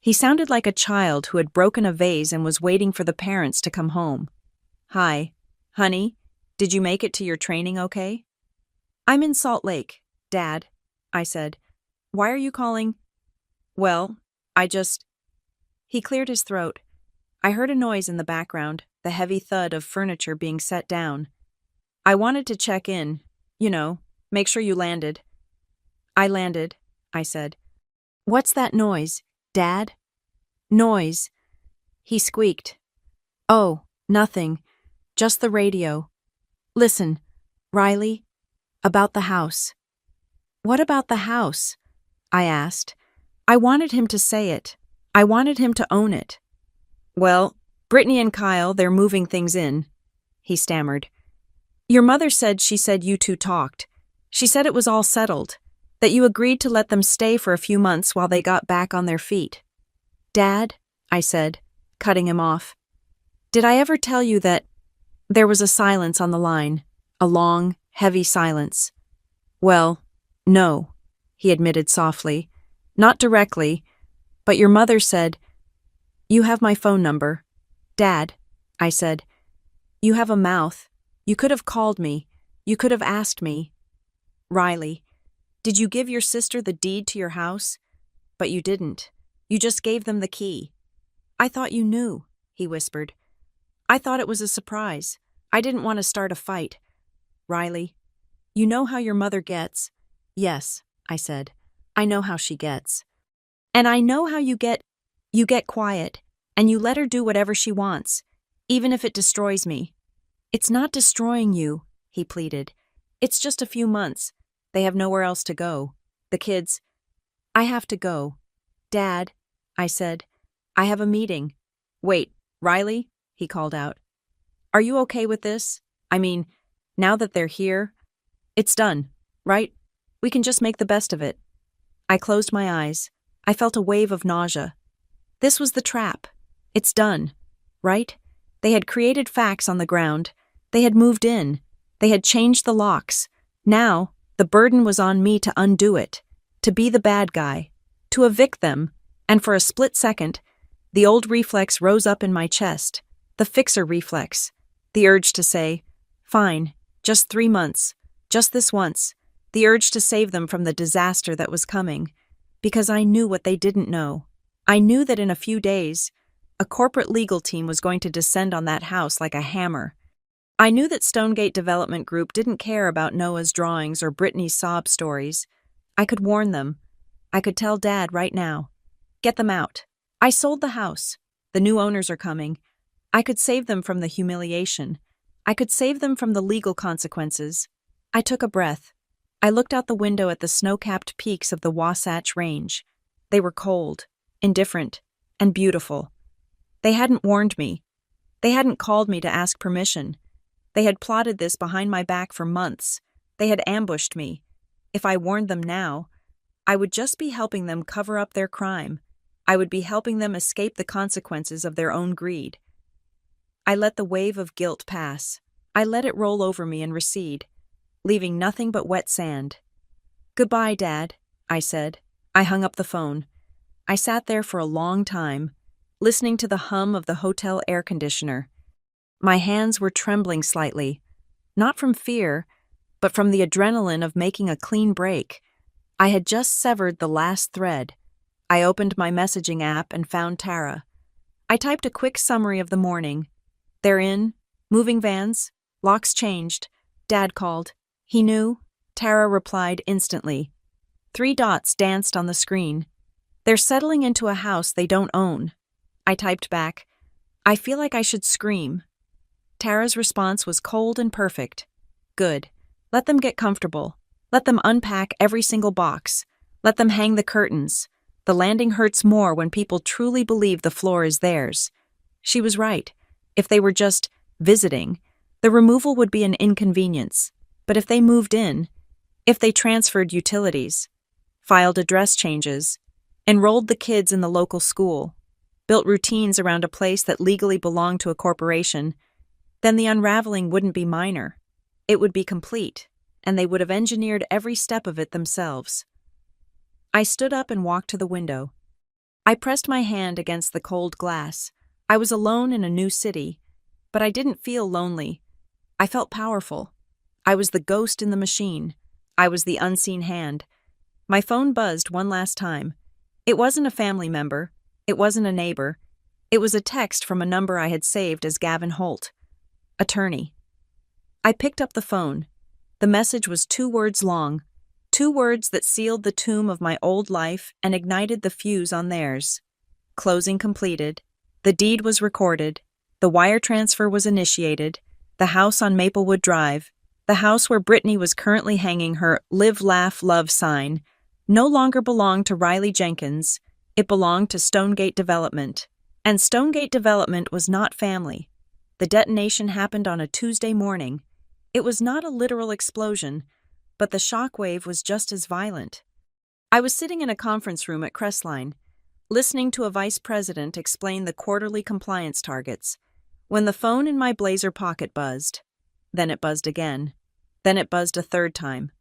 He sounded like a child who had broken a vase and was waiting for the parents to come home. "Hi, honey, did you make it to your training okay?" "I'm in Salt Lake, Dad," I said. "Why are you calling?" "Well, He cleared his throat. I heard a noise in the background, the heavy thud of furniture being set down. "I wanted to check in, make sure you landed." "I landed," I said. "What's that noise, Dad?" "Noise," he squeaked. "Oh, nothing. Just the radio. Listen, Riley, about the house." "What about the house?" I asked. I wanted him to say it. I wanted him to own it. "Well, Brittany and Kyle, they're moving things in," he stammered. "Your mother said you two talked. She said it was all settled, that you agreed to let them stay for a few months while they got back on their feet." "Dad," I said, cutting him off, "did I ever tell you that—" There was a silence on the line, a long, heavy silence. "Well, no," he admitted softly. "Not directly, but your mother said—" "You have my phone number." "Dad," I said, "you have a mouth. You could have called me. You could have asked me." "Riley, did you give your sister the deed to your house?" "But you didn't. You just gave them the key." "I thought you knew," he whispered. "I thought it was a surprise. I didn't want to start a fight." "Riley, you know how your mother gets." "Yes," I said. "I know how she gets. And I know how you get quiet, and you let her do whatever she wants, even if it destroys me." "It's not destroying you," he pleaded. "It's just a few months. They have nowhere else to go. The kids—" "I have to go." "Dad," I said, "I have a meeting." "Wait, Riley," he called out. "Are you okay with this? I mean, now that they're here, it's done, right? We can just make the best of it." I closed my eyes. I felt a wave of nausea. This was the trap. It's done, right? They had created facts on the ground. They had moved in. They had changed the locks. Now, the burden was on me to undo it, to be the bad guy, to evict them, and for a split second, the old reflex rose up in my chest, the fixer reflex, the urge to say, "Fine, just 3 months, just this once," the urge to save them from the disaster that was coming, because I knew what they didn't know. I knew that in a few days, a corporate legal team was going to descend on that house like a hammer. I knew that Stonegate Development Group didn't care about Noah's drawings or Brittany's sob stories. I could warn them. I could tell Dad right now. Get them out. I sold the house. The new owners are coming. I could save them from the humiliation. I could save them from the legal consequences. I took a breath. I looked out the window at the snow-capped peaks of the Wasatch Range. They were cold, indifferent, and beautiful. They hadn't warned me. They hadn't called me to ask permission. They had plotted this behind my back for months. They had ambushed me. If I warned them now, I would just be helping them cover up their crime. I would be helping them escape the consequences of their own greed. I let the wave of guilt pass. I let it roll over me and recede, leaving nothing but wet sand. "Goodbye, Dad," I said. I hung up the phone. I sat there for a long time, listening to the hum of the hotel air conditioner. My hands were trembling slightly, not from fear, but from the adrenaline of making a clean break. I had just severed the last thread. I opened my messaging app and found Tara. I typed a quick summary of the morning. "They're in, moving vans, locks changed, Dad called. He knew." Tara replied instantly. 3 dots danced on the screen. "They're settling into a house they don't own." I typed back, "I feel like I should scream." Tara's response was cold and perfect. "Good. Let them get comfortable. Let them unpack every single box. Let them hang the curtains. The landing hurts more when people truly believe the floor is theirs." She was right. If they were just visiting, the removal would be an inconvenience. But if they moved in, if they transferred utilities, filed address changes, enrolled the kids in the local school, built routines around a place that legally belonged to a corporation, then the unraveling wouldn't be minor. It would be complete, and they would have engineered every step of it themselves. I stood up and walked to the window. I pressed my hand against the cold glass. I was alone in a new city, but I didn't feel lonely. I felt powerful. I was the ghost in the machine. I was the unseen hand. My phone buzzed one last time. It wasn't a family member. It wasn't a neighbor. It was a text from a number I had saved as Gavin Holt, attorney. I picked up the phone. The message was 2 words long, 2 words that sealed the tomb of my old life and ignited the fuse on theirs. Closing completed. The deed was recorded. The wire transfer was initiated. The house on Maplewood Drive, the house where Brittany was currently hanging her Live, Laugh, Love sign, no longer belonged to Riley Jenkins. It belonged to Stonegate Development. And Stonegate Development was not family. The detonation happened on a Tuesday morning. It was not a literal explosion, but the shockwave was just as violent. I was sitting in a conference room at Crestline, listening to a vice president explain the quarterly compliance targets, when the phone in my blazer pocket buzzed. Then it buzzed again. Then it buzzed a 3rd time.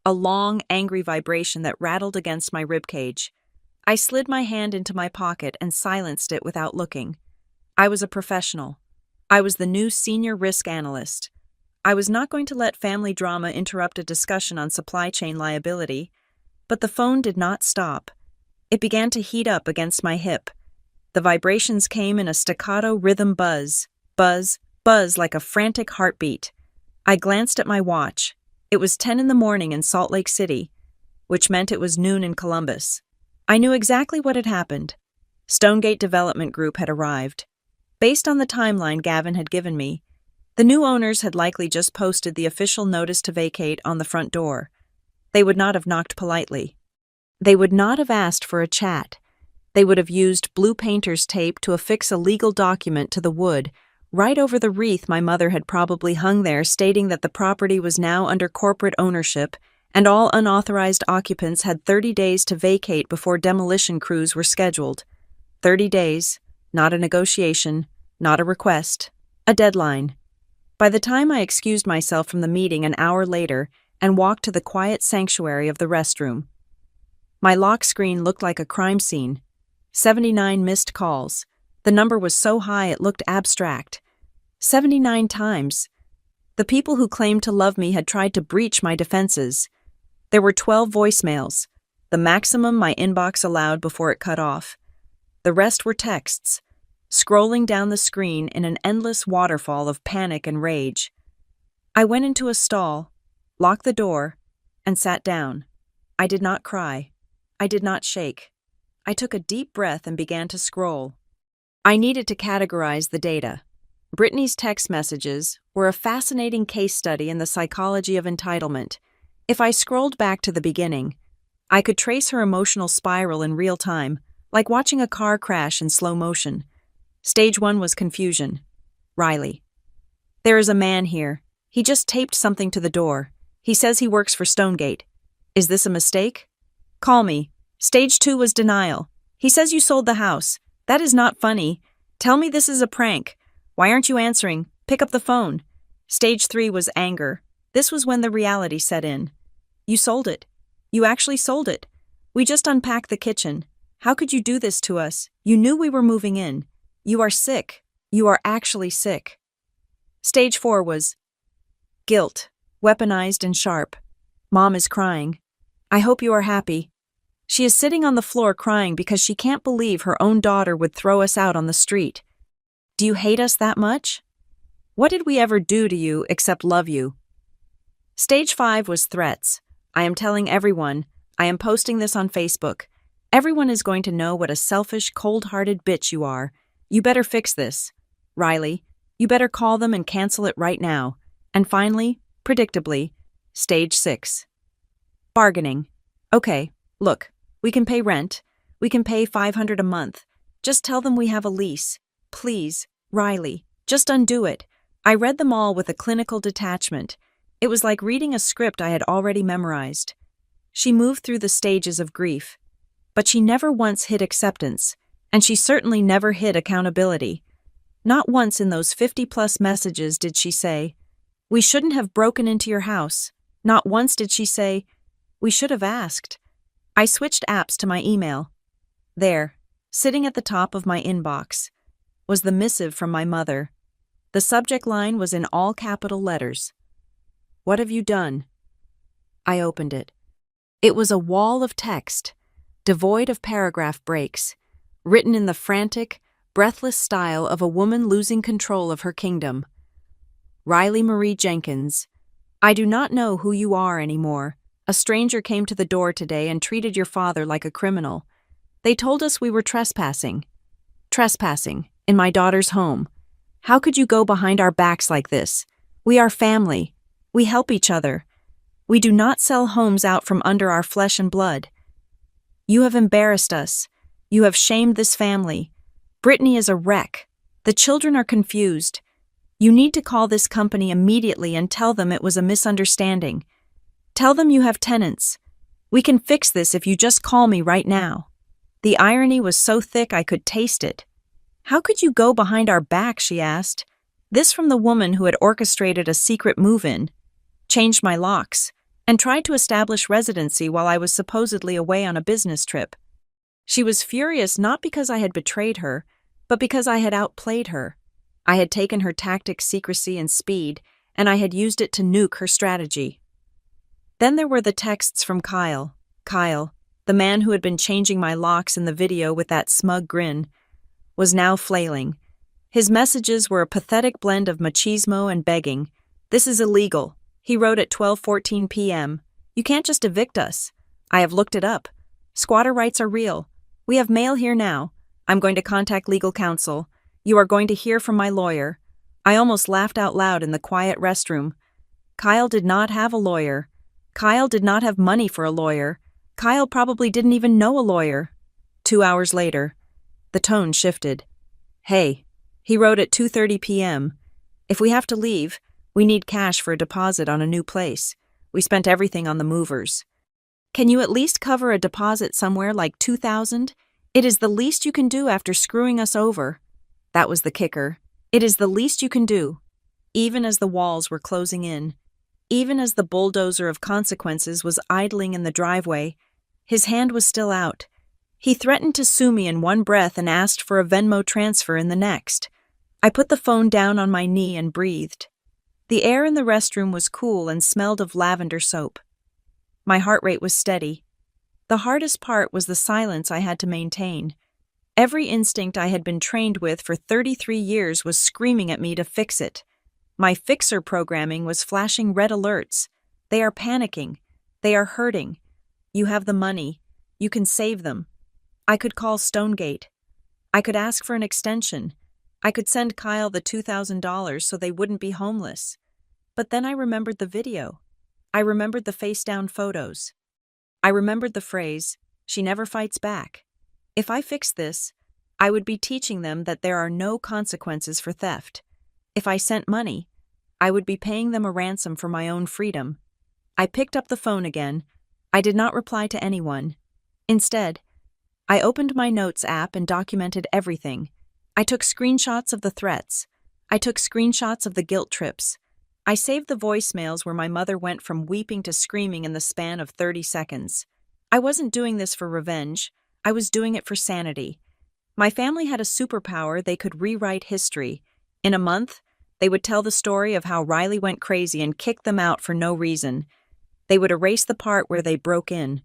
A long, angry vibration that rattled against my ribcage. I slid my hand into my pocket and silenced it without looking. I was a professional. I was the new senior risk analyst. I was not going to let family drama interrupt a discussion on supply chain liability. But the phone did not stop. It began to heat up against my hip. The vibrations came in a staccato rhythm buzz. Buzz, buzz like a frantic heartbeat. I glanced at my watch. It was 10 in the morning in Salt Lake City, which meant it was noon in Columbus. I knew exactly what had happened. Stonegate Development Group had arrived. Based on the timeline Gavin had given me, the new owners had likely just posted the official notice to vacate on the front door. They would not have knocked politely. They would not have asked for a chat. They would have used blue painter's tape to affix a legal document to the wood, right over the wreath my mother had probably hung there, stating that the property was now under corporate ownership and all unauthorized occupants had 30 days to vacate before demolition crews were scheduled. 30 days, not a negotiation, not a request, a deadline. By the time I excused myself from the meeting an hour later and walked to the quiet sanctuary of the restroom, my lock screen looked like a crime scene. 79 missed calls. The number was so high it looked abstract. 79 times. The people who claimed to love me had tried to breach my defenses. There were 12 voicemails, the maximum my inbox allowed before it cut off. The rest were texts, scrolling down the screen in an endless waterfall of panic and rage. I went into a stall, locked the door, and sat down. I did not cry. I did not shake. I took a deep breath and began to scroll. I needed to categorize the data. Brittany's text messages were a fascinating case study in the psychology of entitlement. If I scrolled back to the beginning, I could trace her emotional spiral in real time, like watching a car crash in slow motion. Stage 1 was confusion. Riley. There is a man here. He just taped something to the door. He says he works for Stonegate. Is this a mistake? Call me. Stage 2 was denial. He says you sold the house. That is not funny. Tell me this is a prank. Why aren't you answering? Pick up the phone. Stage 3 was anger. This was when the reality set in. You sold it. You actually sold it. We just unpacked the kitchen. How could you do this to us? You knew we were moving in. You are sick. You are actually sick. Stage 4 was guilt, weaponized and sharp. Mom is crying. I hope you are happy. She is sitting on the floor crying because she can't believe her own daughter would throw us out on the street. Do you hate us that much? What did we ever do to you except love you? Stage 5 was threats. I am telling everyone. I am posting this on Facebook. Everyone is going to know what a selfish, cold-hearted bitch you are. You better fix this. Riley, you better call them and cancel it right now. And finally, predictably, Stage 6. Bargaining. Okay, look, we can pay rent. We can pay $500 a month. Just tell them we have a lease. Please, Riley, just undo it. I read them all with a clinical detachment. It was like reading a script I had already memorized. She moved through the stages of grief. But she never once hit acceptance, and she certainly never hit accountability. Not once in those 50-plus messages did she say, "We shouldn't have broken into your house." Not once did she say, "We should have asked." I switched apps to my email. There, sitting at the top of my inbox, was the missive from my mother. The subject line was in all capital letters. What have you done? I opened it. It was a wall of text, devoid of paragraph breaks, written in the frantic, breathless style of a woman losing control of her kingdom. Riley Marie Jenkins, I do not know who you are anymore. A stranger came to the door today and treated your father like a criminal. They told us we were trespassing. Trespassing, in my daughter's home. How could you go behind our backs like this? We are family. We help each other. We do not sell homes out from under our flesh and blood. You have embarrassed us. You have shamed this family. Brittany is a wreck. The children are confused. You need to call this company immediately and tell them it was a misunderstanding. Tell them you have tenants. We can fix this if you just call me right now. The irony was so thick I could taste it. How could you go behind our back, she asked. This from the woman who had orchestrated a secret move-in, changed my locks, and tried to establish residency while I was supposedly away on a business trip. She was furious not because I had betrayed her, but because I had outplayed her. I had taken her tactics, secrecy, and speed, and I had used it to nuke her strategy. Then there were the texts from Kyle. Kyle, the man who had been changing my locks in the video with that smug grin, was now flailing. His messages were a pathetic blend of machismo and begging. This is illegal, he wrote at 12:14 p.m. You can't just evict us. I have looked it up. Squatter rights are real. We have mail here now. I'm going to contact legal counsel. You are going to hear from my lawyer. I almost laughed out loud in the quiet restroom. Kyle did not have a lawyer. Kyle did not have money for a lawyer. Kyle probably didn't even know a lawyer. 2 hours later, the tone shifted. Hey, he wrote at 2:30 p.m. If we have to leave, we need cash for a deposit on a new place. We spent everything on the movers. Can you at least cover a deposit somewhere like $2,000? It is the least you can do after screwing us over. That was the kicker. It is the least you can do. Even as the walls were closing in, even as the bulldozer of consequences was idling in the driveway, his hand was still out. He threatened to sue me in one breath and asked for a Venmo transfer in the next. I put the phone down on my knee and breathed. The air in the restroom was cool and smelled of lavender soap. My heart rate was steady. The hardest part was the silence I had to maintain. Every instinct I had been trained with for 33 years was screaming at me to fix it. My fixer programming was flashing red alerts. They are panicking. They are hurting. You have the money. You can save them. I could call Stonegate. I could ask for an extension. I could send Kyle the $2,000 so they wouldn't be homeless. But then I remembered the video. I remembered the face-down photos. I remembered the phrase, "She never fights back." If I fixed this, I would be teaching them that there are no consequences for theft. If I sent money, I would be paying them a ransom for my own freedom. I picked up the phone again. I did not reply to anyone. Instead, I opened my notes app and documented everything. I took screenshots of the threats. I took screenshots of the guilt trips. I saved the voicemails where my mother went from weeping to screaming in the span of 30 seconds. I wasn't doing this for revenge. I was doing it for sanity. My family had a superpower. They could rewrite history. In a month, they would tell the story of how Riley went crazy and kicked them out for no reason. They would erase the part where they broke in.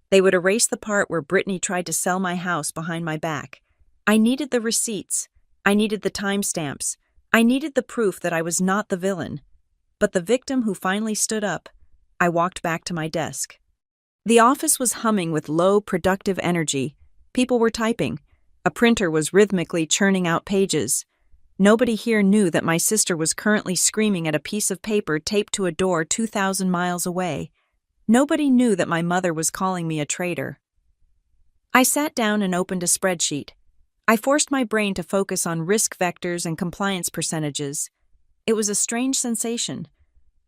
They would erase the part where Brittany tried to sell my house behind my back. I needed the receipts. I needed the timestamps. I needed the proof that I was not the villain. But the victim who finally stood up, I walked back to my desk. The office was humming with low, productive energy. People were typing. A printer was rhythmically churning out pages. Nobody here knew that my sister was currently screaming at a piece of paper taped to a door 2,000 miles away. Nobody knew that my mother was calling me a traitor. I sat down and opened a spreadsheet. I forced my brain to focus on risk vectors and compliance percentages. It was a strange sensation,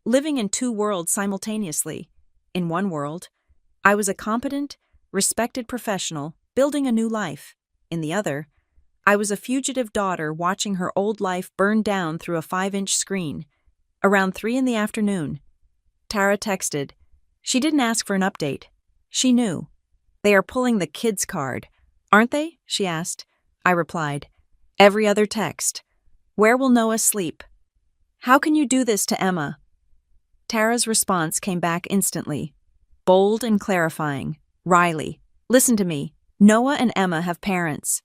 living in two worlds simultaneously. In one world, I was a competent, respected professional building a new life. In the other, I was a fugitive daughter watching her old life burn down through a 5-inch screen. Around 3 in the afternoon, Tara texted. She didn't ask for an update. She knew. "They are pulling the kids card, aren't they?" she asked. I replied. Every other text. "Where will Noah sleep? How can you do this to Emma?" Tara's response came back instantly. Bold and clarifying. "Riley, listen to me. Noah and Emma have parents.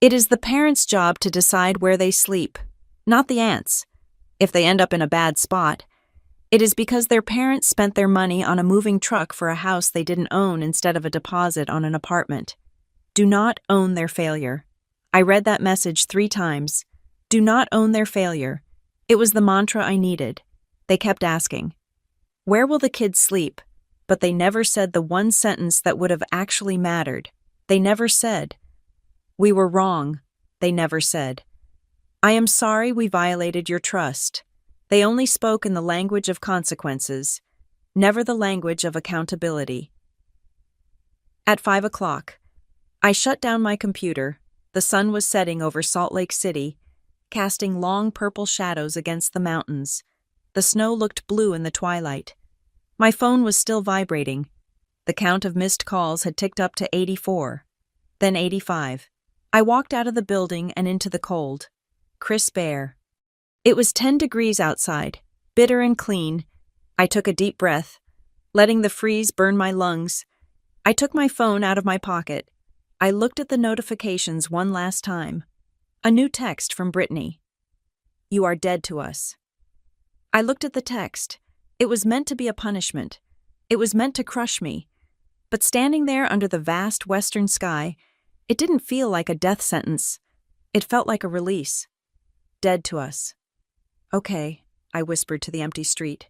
It is the parents' job to decide where they sleep, not the aunts. If they end up in a bad spot, it is because their parents spent their money on a moving truck for a house they didn't own instead of a deposit on an apartment. Do not own their failure." I read that message 3 times. Do not own their failure. It was the mantra I needed. They kept asking, "Where will the kids sleep?" But they never said the one sentence that would have actually mattered. They never said, "We were wrong." They never said, "I am sorry we violated your trust." They only spoke in the language of consequences, never the language of accountability. At 5 o'clock, I shut down my computer. The sun was setting over Salt Lake City, casting long purple shadows against the mountains. The snow looked blue in the twilight. My phone was still vibrating. The count of missed calls had ticked up to 84, then 85. I walked out of the building and into the cold, crisp air. It was 10 degrees outside, bitter and clean. I took a deep breath, letting the freeze burn my lungs. I took my phone out of my pocket. I looked at the notifications one last time. A new text from Brittany. "You are dead to us." I looked at the text. It was meant to be a punishment. It was meant to crush me. But standing there under the vast western sky, it didn't feel like a death sentence. It felt like a release. Dead to us. "Okay," I whispered to the empty street.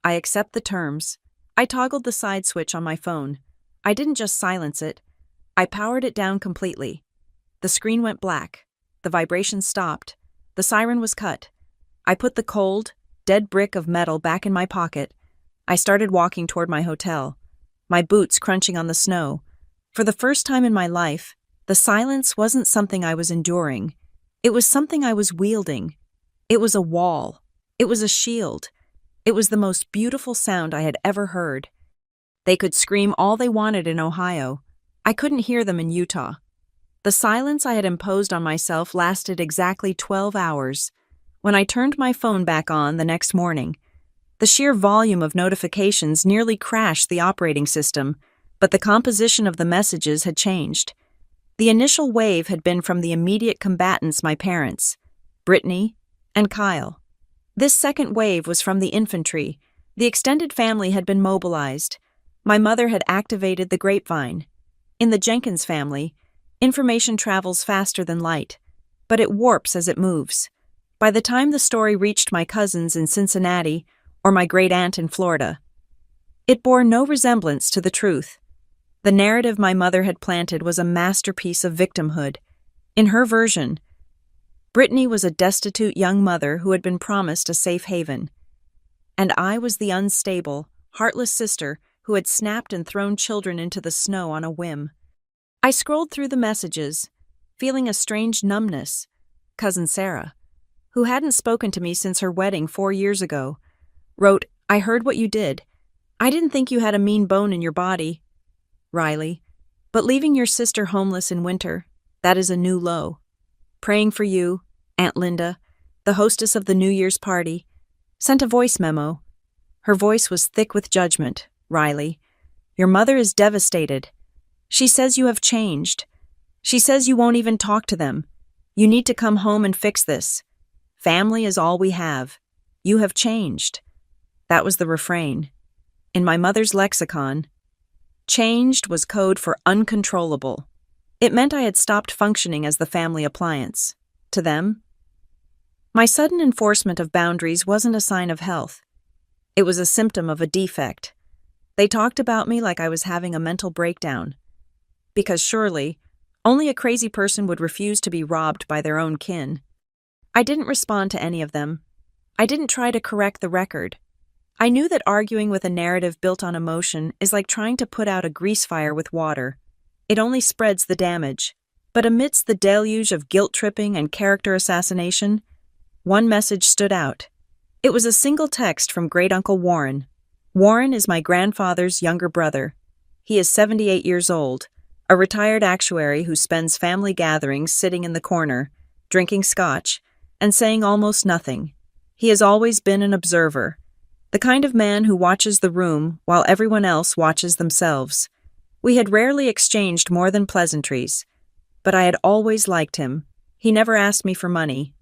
"I accept the terms." I toggled the side switch on my phone. I didn't just silence it. I powered it down completely. The screen went black. The vibration stopped. The siren was cut. I put the cold, dead brick of metal back in my pocket. I started walking toward my hotel, my boots crunching on the snow. For the first time in my life, the silence wasn't something I was enduring. It was something I was wielding. It was a wall. It was a shield. It was the most beautiful sound I had ever heard. They could scream all they wanted in Ohio. I couldn't hear them in Utah. The silence I had imposed on myself lasted exactly 12 hours. When I turned my phone back on the next morning, the sheer volume of notifications nearly crashed the operating system, but the composition of the messages had changed. The initial wave had been from the immediate combatants, my parents, Brittany and Kyle. This second wave was from the infantry. The extended family had been mobilized. My mother had activated the grapevine. In the Jenkins family, information travels faster than light, but it warps as it moves. By the time the story reached my cousins in Cincinnati or my great-aunt in Florida, It bore no resemblance to the truth. The narrative my mother had planted was a masterpiece of victimhood. In her version, Brittany was a destitute young mother who had been promised a safe haven. And I was the unstable, heartless sister who had snapped and thrown children into the snow on a whim. I scrolled through the messages, feeling a strange numbness. Cousin Sarah, who hadn't spoken to me since her wedding 4 years ago, wrote, "I heard what you did. I didn't think you had a mean bone in your body, Riley, but leaving your sister homeless in winter, that is a new low. Praying for you, Aunt Linda, the hostess of the New Year's party, sent a voice memo. Her voice was thick with judgment. Riley, your mother is devastated. She says you have changed. She says you won't even talk to them. You need to come home and fix this. Family is all we have. You have changed." That was the refrain. In my mother's lexicon, changed was code for uncontrollable. It meant I had stopped functioning as the family appliance. To them, my sudden enforcement of boundaries wasn't a sign of health. It was a symptom of a defect. They talked about me like I was having a mental breakdown. Because surely, only a crazy person would refuse to be robbed by their own kin. I didn't respond to any of them. I didn't try to correct the record. I knew that arguing with a narrative built on emotion is like trying to put out a grease fire with water. It only spreads the damage. But amidst the deluge of guilt-tripping and character assassination, one message stood out. It was a single text from Great-Uncle Warren. Warren is my grandfather's younger brother. He is 78 years old, a retired actuary who spends family gatherings sitting in the corner, drinking scotch, and saying almost nothing. He has always been an observer, the kind of man who watches the room while everyone else watches themselves. We had rarely exchanged more than pleasantries, but I had always liked him. He never asked me for money.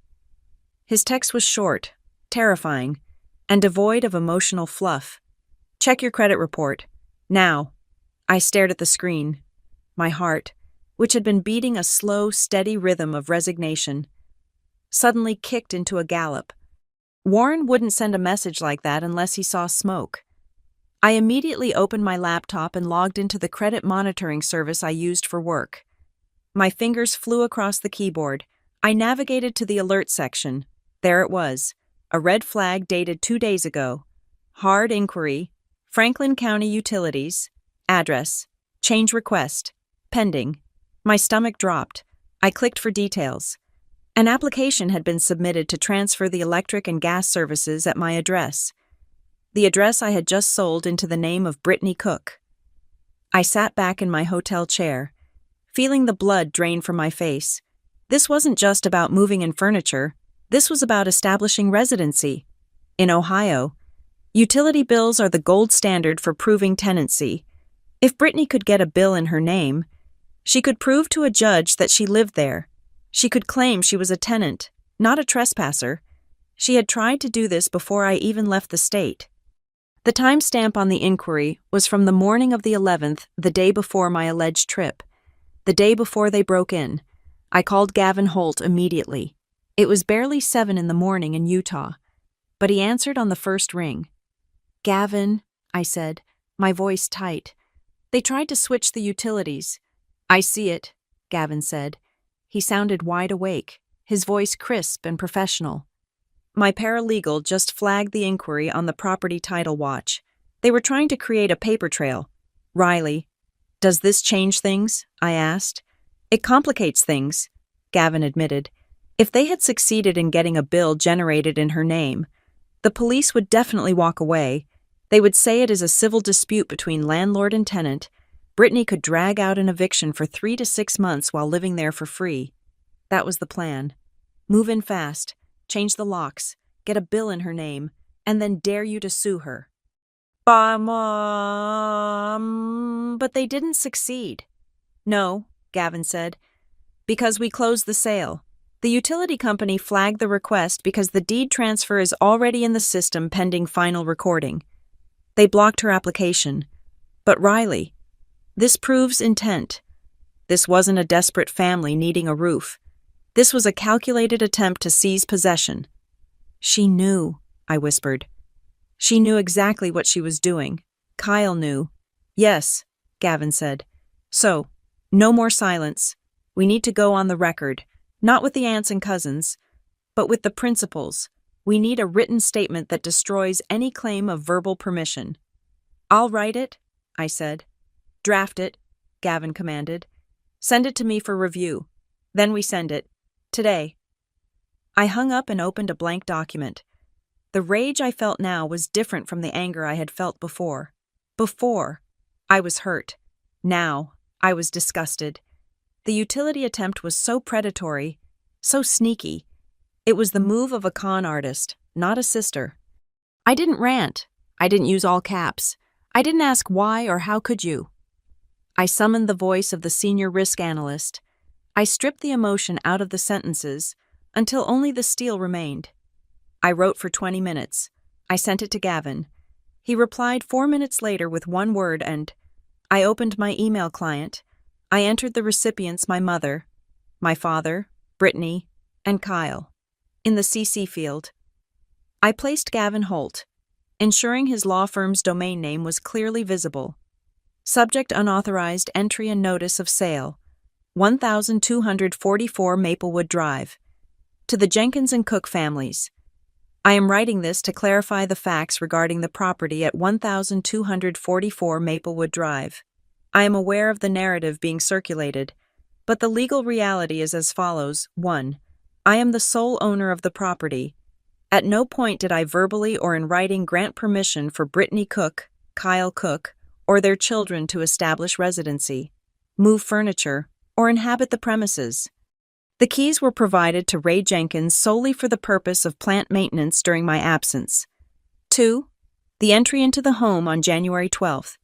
His text was short, terrifying, and devoid of emotional fluff. "Check your credit report. Now." I stared at the screen. My heart, which had been beating a slow, steady rhythm of resignation, suddenly kicked into a gallop. Warren wouldn't send a message like that unless he saw smoke. I immediately opened my laptop and logged into the credit monitoring service I used for work. My fingers flew across the keyboard. I navigated to the alert section. There it was, a red flag dated 2 days ago. Hard inquiry, Franklin County Utilities, address, change request, pending. My stomach dropped. I clicked for details. An application had been submitted to transfer the electric and gas services at my address. The address I had just sold into the name of Brittany Cook. I sat back in my hotel chair, feeling the blood drain from my face. This wasn't just about moving in furniture. This was about establishing residency. In Ohio, utility bills are the gold standard for proving tenancy. If Brittany could get a bill in her name, she could prove to a judge that she lived there. She could claim she was a tenant, not a trespasser. She had tried to do this before I even left the state. The timestamp on the inquiry was from the morning of the 11th, the day before my alleged trip. The day before they broke in. I called Gavin Holt immediately. It was barely 7 in the morning in Utah, but he answered on the first ring. "Gavin," I said, my voice tight. "They tried to switch the utilities." "I see it," Gavin said. He sounded wide awake, his voice crisp and professional. My paralegal just flagged the inquiry on the property title watch. They were trying to create a paper trail. "Riley, does this change things?" I asked. "It complicates things," Gavin admitted. If they had succeeded in getting a bill generated in her name, the police would definitely walk away. They would say it is a civil dispute between landlord and tenant. Brittany could drag out an eviction for 3 to 6 months while living there for free. That was the plan. Move in fast, change the locks, get a bill in her name, and then dare you to sue her. But they didn't succeed. "No," Gavin said, "because we closed the sale. The utility company flagged the request because the deed transfer is already in the system pending final recording. They blocked her application. But Riley, this proves intent. This wasn't a desperate family needing a roof. This was a calculated attempt to seize possession." "She knew," I whispered. "She knew exactly what she was doing." Kyle knew. Yes, Gavin said. So, no more silence. We need to go on the record, not with the aunts and cousins, but with the principals. We need a written statement that destroys any claim of verbal permission. I'll write it, I said. Draft it, Gavin commanded. Send it to me for review. Then we send it. Today. I hung up and opened a blank document. The rage I felt now was different from the anger I had felt before. Before, I was hurt. Now, I was disgusted. The utility attempt was so predatory, so sneaky. It was the move of a con artist, not a sister. I didn't rant. I didn't use all caps. I didn't ask why or how could you. I summoned the voice of the senior risk analyst. I stripped the emotion out of the sentences until only the steel remained. I wrote for 20 minutes. I sent it to Gavin. He replied 4 minutes later with one word and I opened my email client. I entered the recipients my mother, my father, Brittany, and Kyle. In the CC field, I placed Gavin Holt, ensuring his law firm's domain name was clearly visible. Subject unauthorized entry and notice of sale, 1244 Maplewood Drive. To the Jenkins and Cook families. I am writing this to clarify the facts regarding the property at 1244 Maplewood Drive. I am aware of the narrative being circulated, but the legal reality is as follows. 1. I am the sole owner of the property. At no point did I verbally or in writing grant permission for Brittany Cook, Kyle Cook, or their children to establish residency, move furniture, or inhabit the premises. The keys were provided to Ray Jenkins solely for the purpose of plant maintenance during my absence. 2. The entry into the home on January 12th,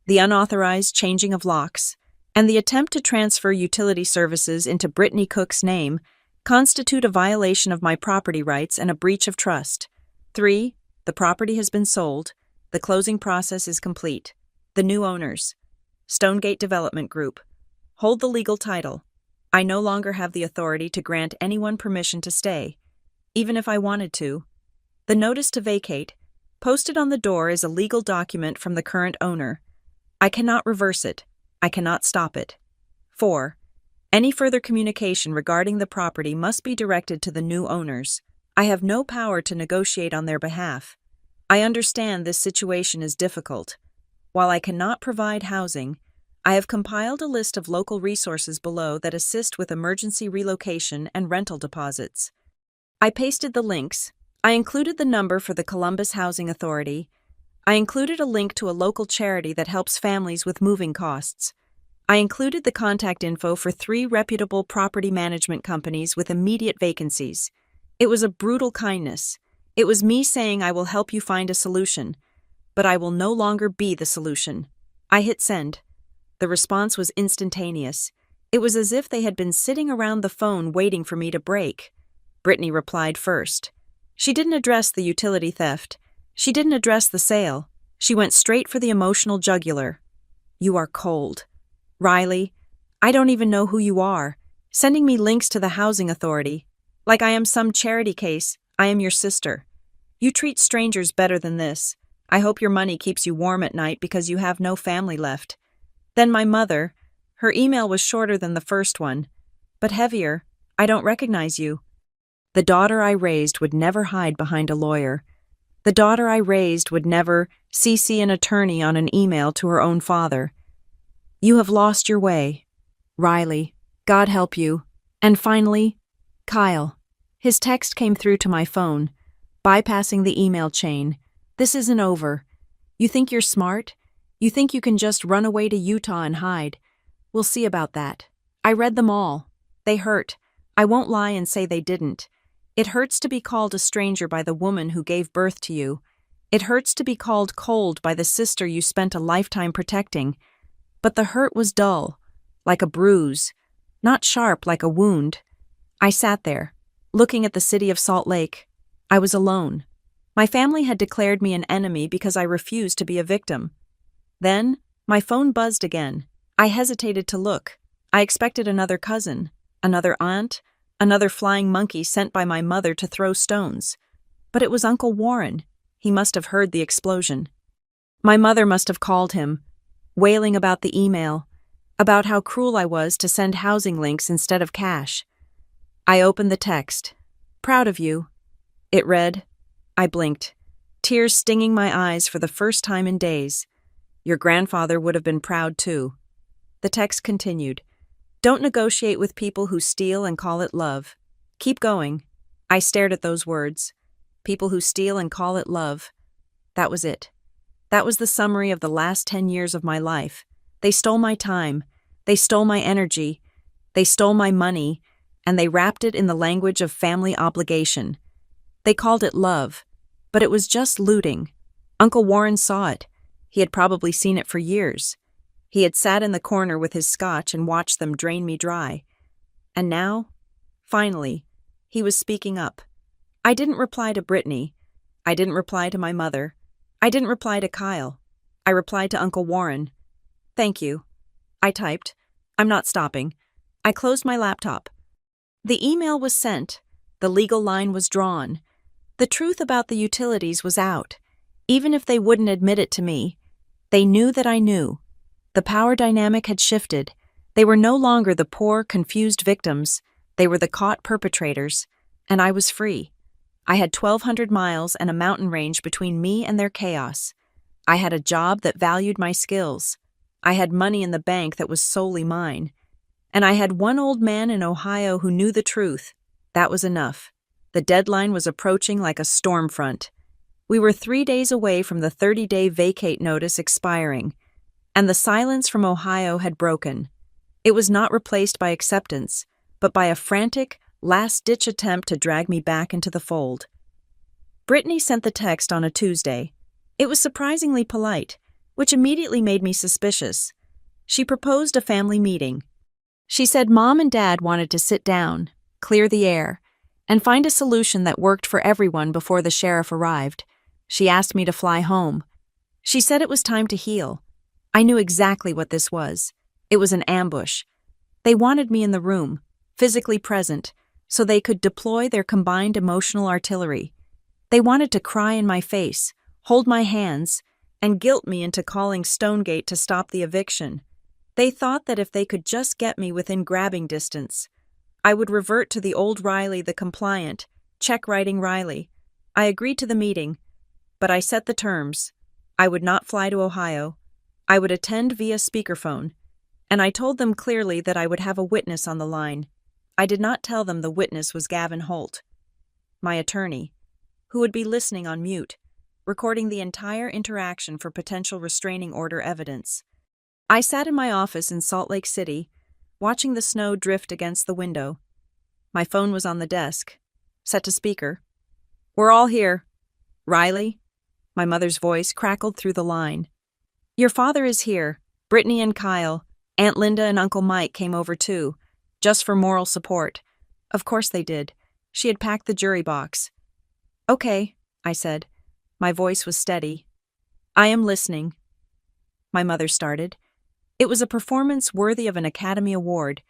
the unauthorized changing of locks, and the attempt to transfer utility services into Brittany Cook's name constitute a violation of my property rights and a breach of trust. 3. The property has been sold. The closing process is complete. The new owners, Stonegate Development Group, hold the legal title. I no longer have the authority to grant anyone permission to stay, even if I wanted to. The notice to vacate, posted on the door, is a legal document from the current owner. I cannot reverse it. I cannot stop it. 4. Any further communication regarding the property must be directed to the new owners. I have no power to negotiate on their behalf. I understand this situation is difficult. While I cannot provide housing, I have compiled a list of local resources below that assist with emergency relocation and rental deposits. I pasted the links. I included the number for the Columbus Housing Authority. I included a link to a local charity that helps families with moving costs. I included the contact info for 3 reputable property management companies with immediate vacancies. It was a brutal kindness. It was me saying I will help you find a solution, but I will no longer be the solution. I hit send. The response was instantaneous. It was as if they had been sitting around the phone waiting for me to break. Brittany replied first. She didn't address the utility theft. She didn't address the sale. She went straight for the emotional jugular. You are cold. Riley, I don't even know who you are. Sending me links to the housing authority. Like I am some charity case, I am your sister. You treat strangers better than this. I hope your money keeps you warm at night because you have no family left. Then my mother. Her email was shorter than the first one, but heavier. I don't recognize you. The daughter I raised would never hide behind a lawyer. The daughter I raised would never CC an attorney on an email to her own father. You have lost your way. Riley, God help you. And finally, Kyle. His text came through to my phone, bypassing the email chain. This isn't over. You think you're smart? You think you can just run away to Utah and hide? We'll see about that. I read them all. They hurt. I won't lie and say they didn't. It hurts to be called a stranger by the woman who gave birth to you. It hurts to be called cold by the sister you spent a lifetime protecting. But the hurt was dull, like a bruise, not sharp like a wound. I sat there, looking at the city of Salt Lake. I was alone. My family had declared me an enemy because I refused to be a victim. Then, my phone buzzed again. I hesitated to look. I expected another cousin, another aunt, another flying monkey sent by my mother to throw stones. But it was Uncle Warren. He must have heard the explosion. My mother must have called him, wailing about the email, about how cruel I was to send housing links instead of cash. I opened the text. Proud of you. It read. I blinked, tears stinging my eyes for the first time in days. Your grandfather would have been proud too. The text continued. Don't negotiate with people who steal and call it love. Keep going. I stared at those words. People who steal and call it love. That was it. That was the summary of the last 10 years of my life. They stole my time. They stole my energy. They stole my money, and they wrapped it in the language of family obligation. They called it love, but it was just looting. Uncle Warren saw it. He had probably seen it for years. He had sat in the corner with his scotch and watched them drain me dry. And now, finally, he was speaking up. I didn't reply to Brittany. I didn't reply to my mother. I didn't reply to Kyle. I replied to Uncle Warren. Thank you. I typed. I'm not stopping. I closed my laptop. The email was sent. The legal line was drawn. The truth about the utilities was out. Even if they wouldn't admit it to me, they knew that I knew. The power dynamic had shifted. They were no longer the poor, confused victims. They were the caught perpetrators. And I was free. I had 1,200 miles and a mountain range between me and their chaos. I had a job that valued my skills. I had money in the bank that was solely mine. And I had one old man in Ohio who knew the truth. That was enough. The deadline was approaching like a storm front. We were 3 days away from the 30-day vacate notice expiring, and the silence from Ohio had broken. It was not replaced by acceptance, but by a frantic, last-ditch attempt to drag me back into the fold. Brittany sent the text on a Tuesday. It was surprisingly polite, which immediately made me suspicious. She proposed a family meeting. She said Mom and Dad wanted to sit down, clear the air, and find a solution that worked for everyone before the sheriff arrived. She asked me to fly home. She said it was time to heal. I knew exactly what this was. It was an ambush. They wanted me in the room, physically present, so they could deploy their combined emotional artillery. They wanted to cry in my face, hold my hands, and guilt me into calling Stonegate to stop the eviction. They thought that if they could just get me within grabbing distance, I would revert to the old Riley the compliant, check-writing Riley. I agreed to the meeting, but I set the terms. I would not fly to Ohio. I would attend via speakerphone, and I told them clearly that I would have a witness on the line. I did not tell them the witness was Gavin Holt, my attorney, who would be listening on mute, recording the entire interaction for potential restraining order evidence. I sat in my office in Salt Lake City, watching the snow drift against the window. My phone was on the desk, set to speaker. We're all here. Riley? My mother's voice crackled through the line. Your father is here. Brittany and Kyle, Aunt Linda and Uncle Mike came over too, just for moral support. Of course they did. She had packed the jury box. Okay, I said. My voice was steady. I am listening. My mother started. It was a performance worthy of an Academy Award.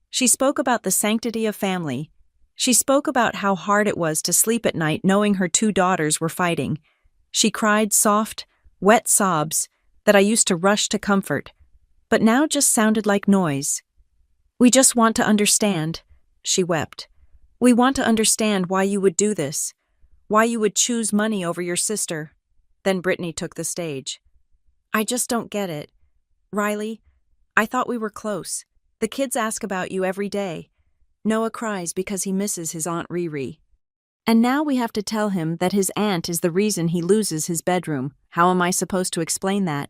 She spoke about the sanctity of family. She spoke about how hard it was to sleep at night knowing her 2 daughters were fighting. She cried soft, wet sobs that I used to rush to comfort, but now just sounded like noise. We just want to understand, she wept. We want to understand why you would do this, why you would choose money over your sister. Then Brittany took the stage. I just don't get it. Riley, I thought we were close. The kids ask about you every day. Noah cries because he misses his Aunt Riri. And now we have to tell him that his aunt is the reason he loses his bedroom. How am I supposed to explain that?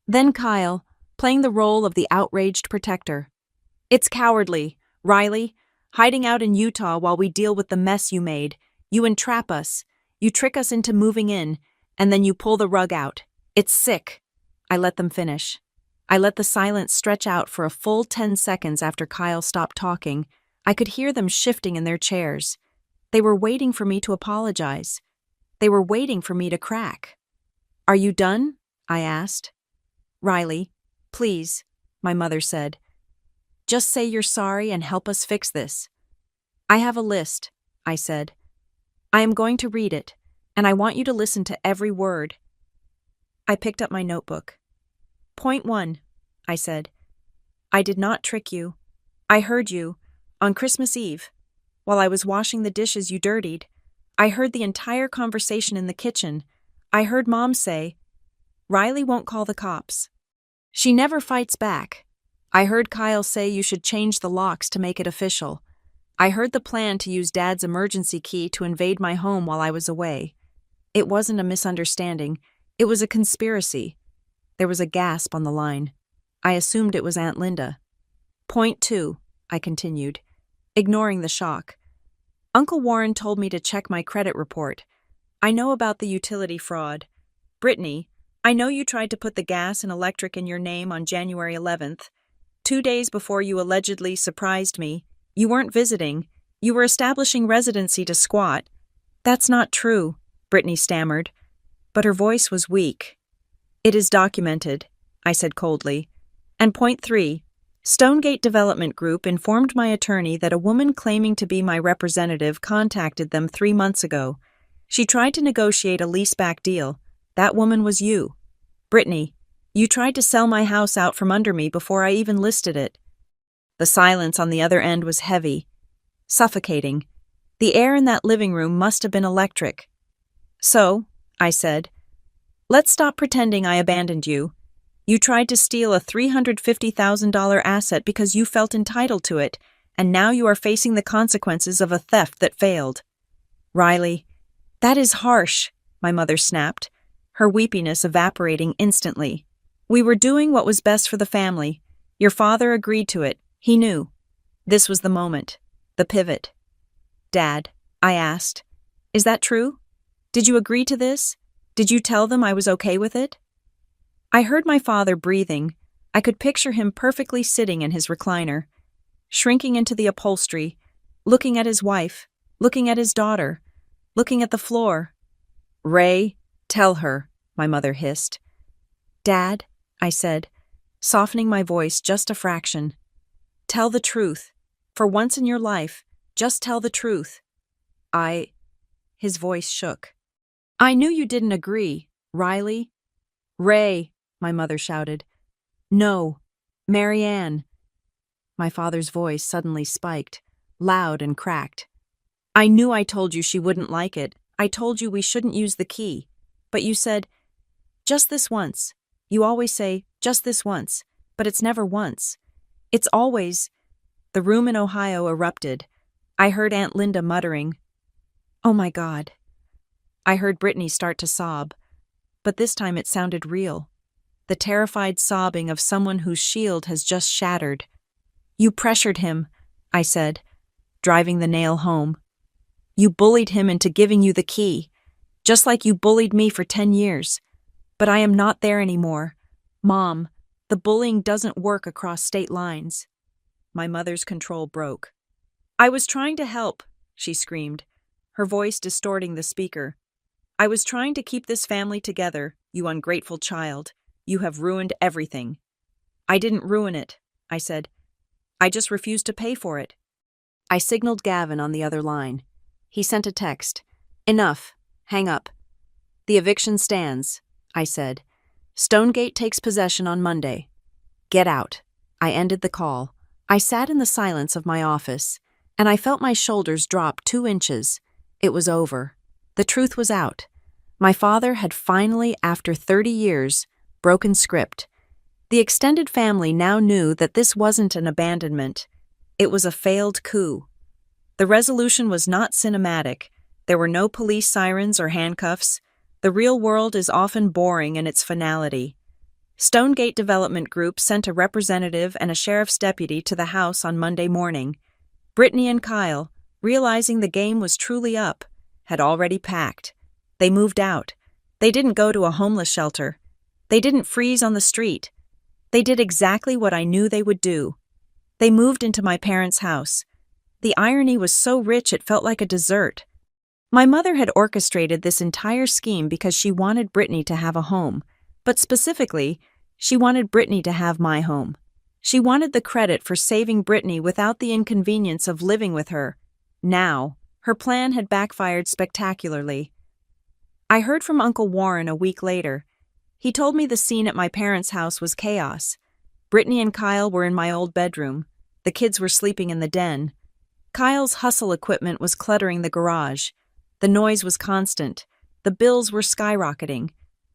Then Kyle, playing the role of the outraged protector. It's cowardly, Riley, hiding out in Utah while we deal with the mess you made. You entrap us. You trick us into moving in, and then you pull the rug out. It's sick. I let them finish. I let the silence stretch out for a full 10 seconds after Kyle stopped talking. I could hear them shifting in their chairs. They were waiting for me to apologize. They were waiting for me to crack. Are you done? I asked. Riley, please, my mother said. Just say you're sorry and help us fix this. I have a list, I said. I am going to read it, and I want you to listen to every word. I picked up my notebook. Point 1, I said. I did not trick you. I heard you, on Christmas Eve, while I was washing the dishes you dirtied. I heard the entire conversation in the kitchen. I heard Mom say, Riley won't call the cops. She never fights back. I heard Kyle say you should change the locks to make it official. I heard the plan to use Dad's emergency key to invade my home while I was away. It wasn't a misunderstanding. It was a conspiracy. There was a gasp on the line. I assumed it was Aunt Linda. Point 2, I continued, ignoring the shock. Uncle Warren told me to check my credit report. I know about the utility fraud. Brittany, I know you tried to put the gas and electric in your name on January 11th. 2 days before you allegedly surprised me, you weren't visiting. You were establishing residency to squat. That's not true, Brittany stammered, but her voice was weak. It is documented, I said coldly. And point 3, Stonegate Development Group informed my attorney that a woman claiming to be my representative contacted them 3 months ago. She tried to negotiate a leaseback deal. That woman was you. Brittany, you tried to sell my house out from under me before I even listed it. The silence on the other end was heavy, suffocating. The air in that living room must have been electric. So, I said, let's stop pretending I abandoned you. You tried to steal a $350,000 asset because you felt entitled to it, and now you are facing the consequences of a theft that failed. Riley, that is harsh, my mother snapped, her weepiness evaporating instantly. We were doing what was best for the family. Your father agreed to it. He knew. This was the moment, the pivot. Dad, I asked, is that true? Did you agree to this? Did you tell them I was okay with it? I heard my father breathing. I could picture him perfectly sitting in his recliner, shrinking into the upholstery, looking at his wife, looking at his daughter, looking at the floor. Ray, tell her, my mother hissed. Dad, I said, softening my voice just a fraction. Tell the truth. For once in your life, just tell the truth. His voice shook. I knew you didn't agree, Riley. Ray, my mother shouted. No, Marianne. My father's voice suddenly spiked, loud and cracked. I knew I told you she wouldn't like it. I told you we shouldn't use the key. But you said, just this once. You always say, just this once, but it's never once. It's always. The room in Ohio erupted. I heard Aunt Linda muttering, oh my God. I heard Brittany start to sob, but this time it sounded real. The terrified sobbing of someone whose shield has just shattered. You pressured him, I said, driving the nail home. You bullied him into giving you the key, just like you bullied me for 10 years. But I am not there anymore. Mom, the bullying doesn't work across state lines. My mother's control broke. I was trying to help, she screamed, her voice distorting the speaker. I was trying to keep this family together, you ungrateful child. You have ruined everything. I didn't ruin it, I said. I just refused to pay for it. I signaled Gavin on the other line. He sent a text. Enough. Hang up. The eviction stands, I said. Stonegate takes possession on Monday. Get out. I ended the call. I sat in the silence of my office, and I felt my shoulders drop 2 inches. It was over. The truth was out. My father had finally, after 30 years, broken script. The extended family now knew that this wasn't an abandonment. It was a failed coup. The resolution was not cinematic. There were no police sirens or handcuffs. The real world is often boring in its finality. Stonegate Development Group sent a representative and a sheriff's deputy to the house on Monday morning. Brittany and Kyle, realizing the game was truly up, had already packed. They moved out. They didn't go to a homeless shelter. They didn't freeze on the street. They did exactly what I knew they would do. They moved into my parents' house. The irony was so rich it felt like a dessert. My mother had orchestrated this entire scheme because she wanted Brittany to have a home, but specifically, she wanted Brittany to have my home. She wanted the credit for saving Brittany without the inconvenience of living with her. Now, her plan had backfired spectacularly. I heard from Uncle Warren a week later. He told me the scene at my parents' house was chaos. Brittany and Kyle were in my old bedroom. The kids were sleeping in the den. Kyle's hustle equipment was cluttering the garage. The noise was constant. The bills were skyrocketing.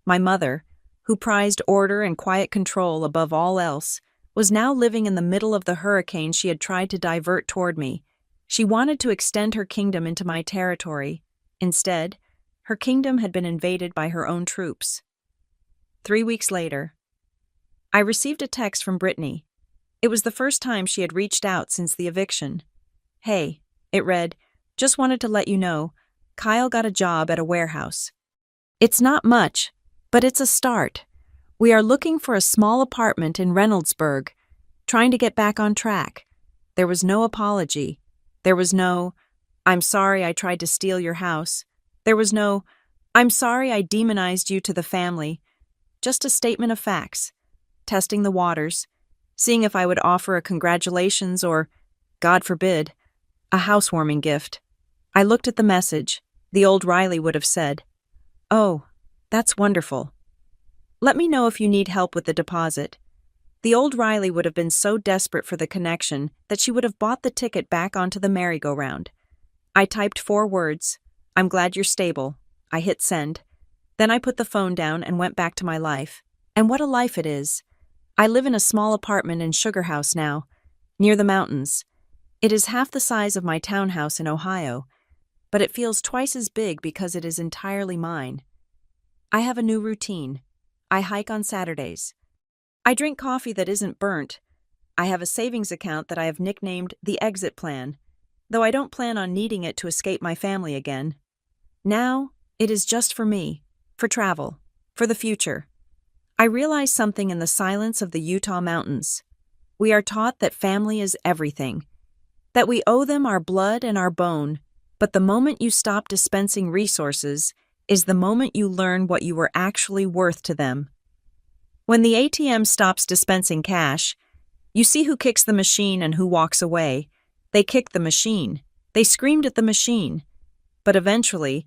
My mother, who prized order and quiet control above all else, was now living in the middle of the hurricane she had tried to divert toward me. She wanted to extend her kingdom into my territory. Instead, her kingdom had been invaded by her own troops. 3 weeks later, I received a text from Brittany. It was the first time she had reached out since the eviction. "Hey," it read, "just wanted to let you know, Kyle got a job at a warehouse. It's not much, but it's a start. We are looking for a small apartment in Reynoldsburg, trying to get back on track." There was no apology. There was no, "I'm sorry I tried to steal your house." There was no, "I'm sorry I demonized you to the family." Just a statement of facts, testing the waters, seeing if I would offer a congratulations or, God forbid, a housewarming gift. I looked at the message. The old Riley would have said, "Oh, that's wonderful. Let me know if you need help with the deposit." The old Riley would have been so desperate for the connection that she would have bought the ticket back onto the merry-go-round. I typed 4 words, "I'm glad you're stable." I hit send. Then I put the phone down and went back to my life. And what a life it is. I live in a small apartment in Sugar House now, near the mountains. It is half the size of my townhouse in Ohio, but it feels twice as big because it is entirely mine. I have a new routine. I hike on Saturdays. I drink coffee that isn't burnt. I have a savings account that I have nicknamed the Exit Plan, though I don't plan on needing it to escape my family again. Now, it is just for me, for travel, for the future. I realize something in the silence of the Utah mountains. We are taught that family is everything, that we owe them our blood and our bone, but the moment you stop dispensing resources is the moment you learn what you were actually worth to them. When the ATM stops dispensing cash, you see who kicks the machine and who walks away. They kicked the machine. They screamed at the machine. But eventually,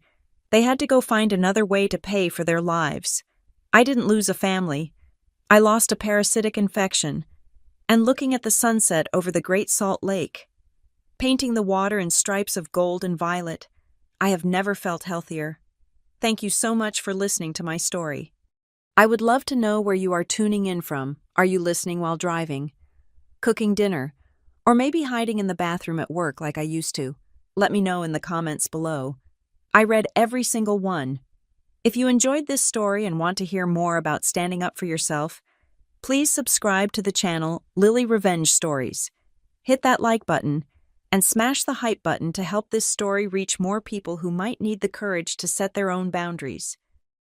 they had to go find another way to pay for their lives. I didn't lose a family. I lost a parasitic infection. And looking at the sunset over the Great Salt Lake, painting the water in stripes of gold and violet, I have never felt healthier. Thank you so much for listening to my story. I would love to know where you are tuning in from. Are you listening while driving, cooking dinner, or maybe hiding in the bathroom at work like I used to? Let me know in the comments below. I read every single one. If you enjoyed this story and want to hear more about standing up for yourself, please subscribe to the channel Lily Revenge Stories. Hit that like button and smash the hype button to help this story reach more people who might need the courage to set their own boundaries.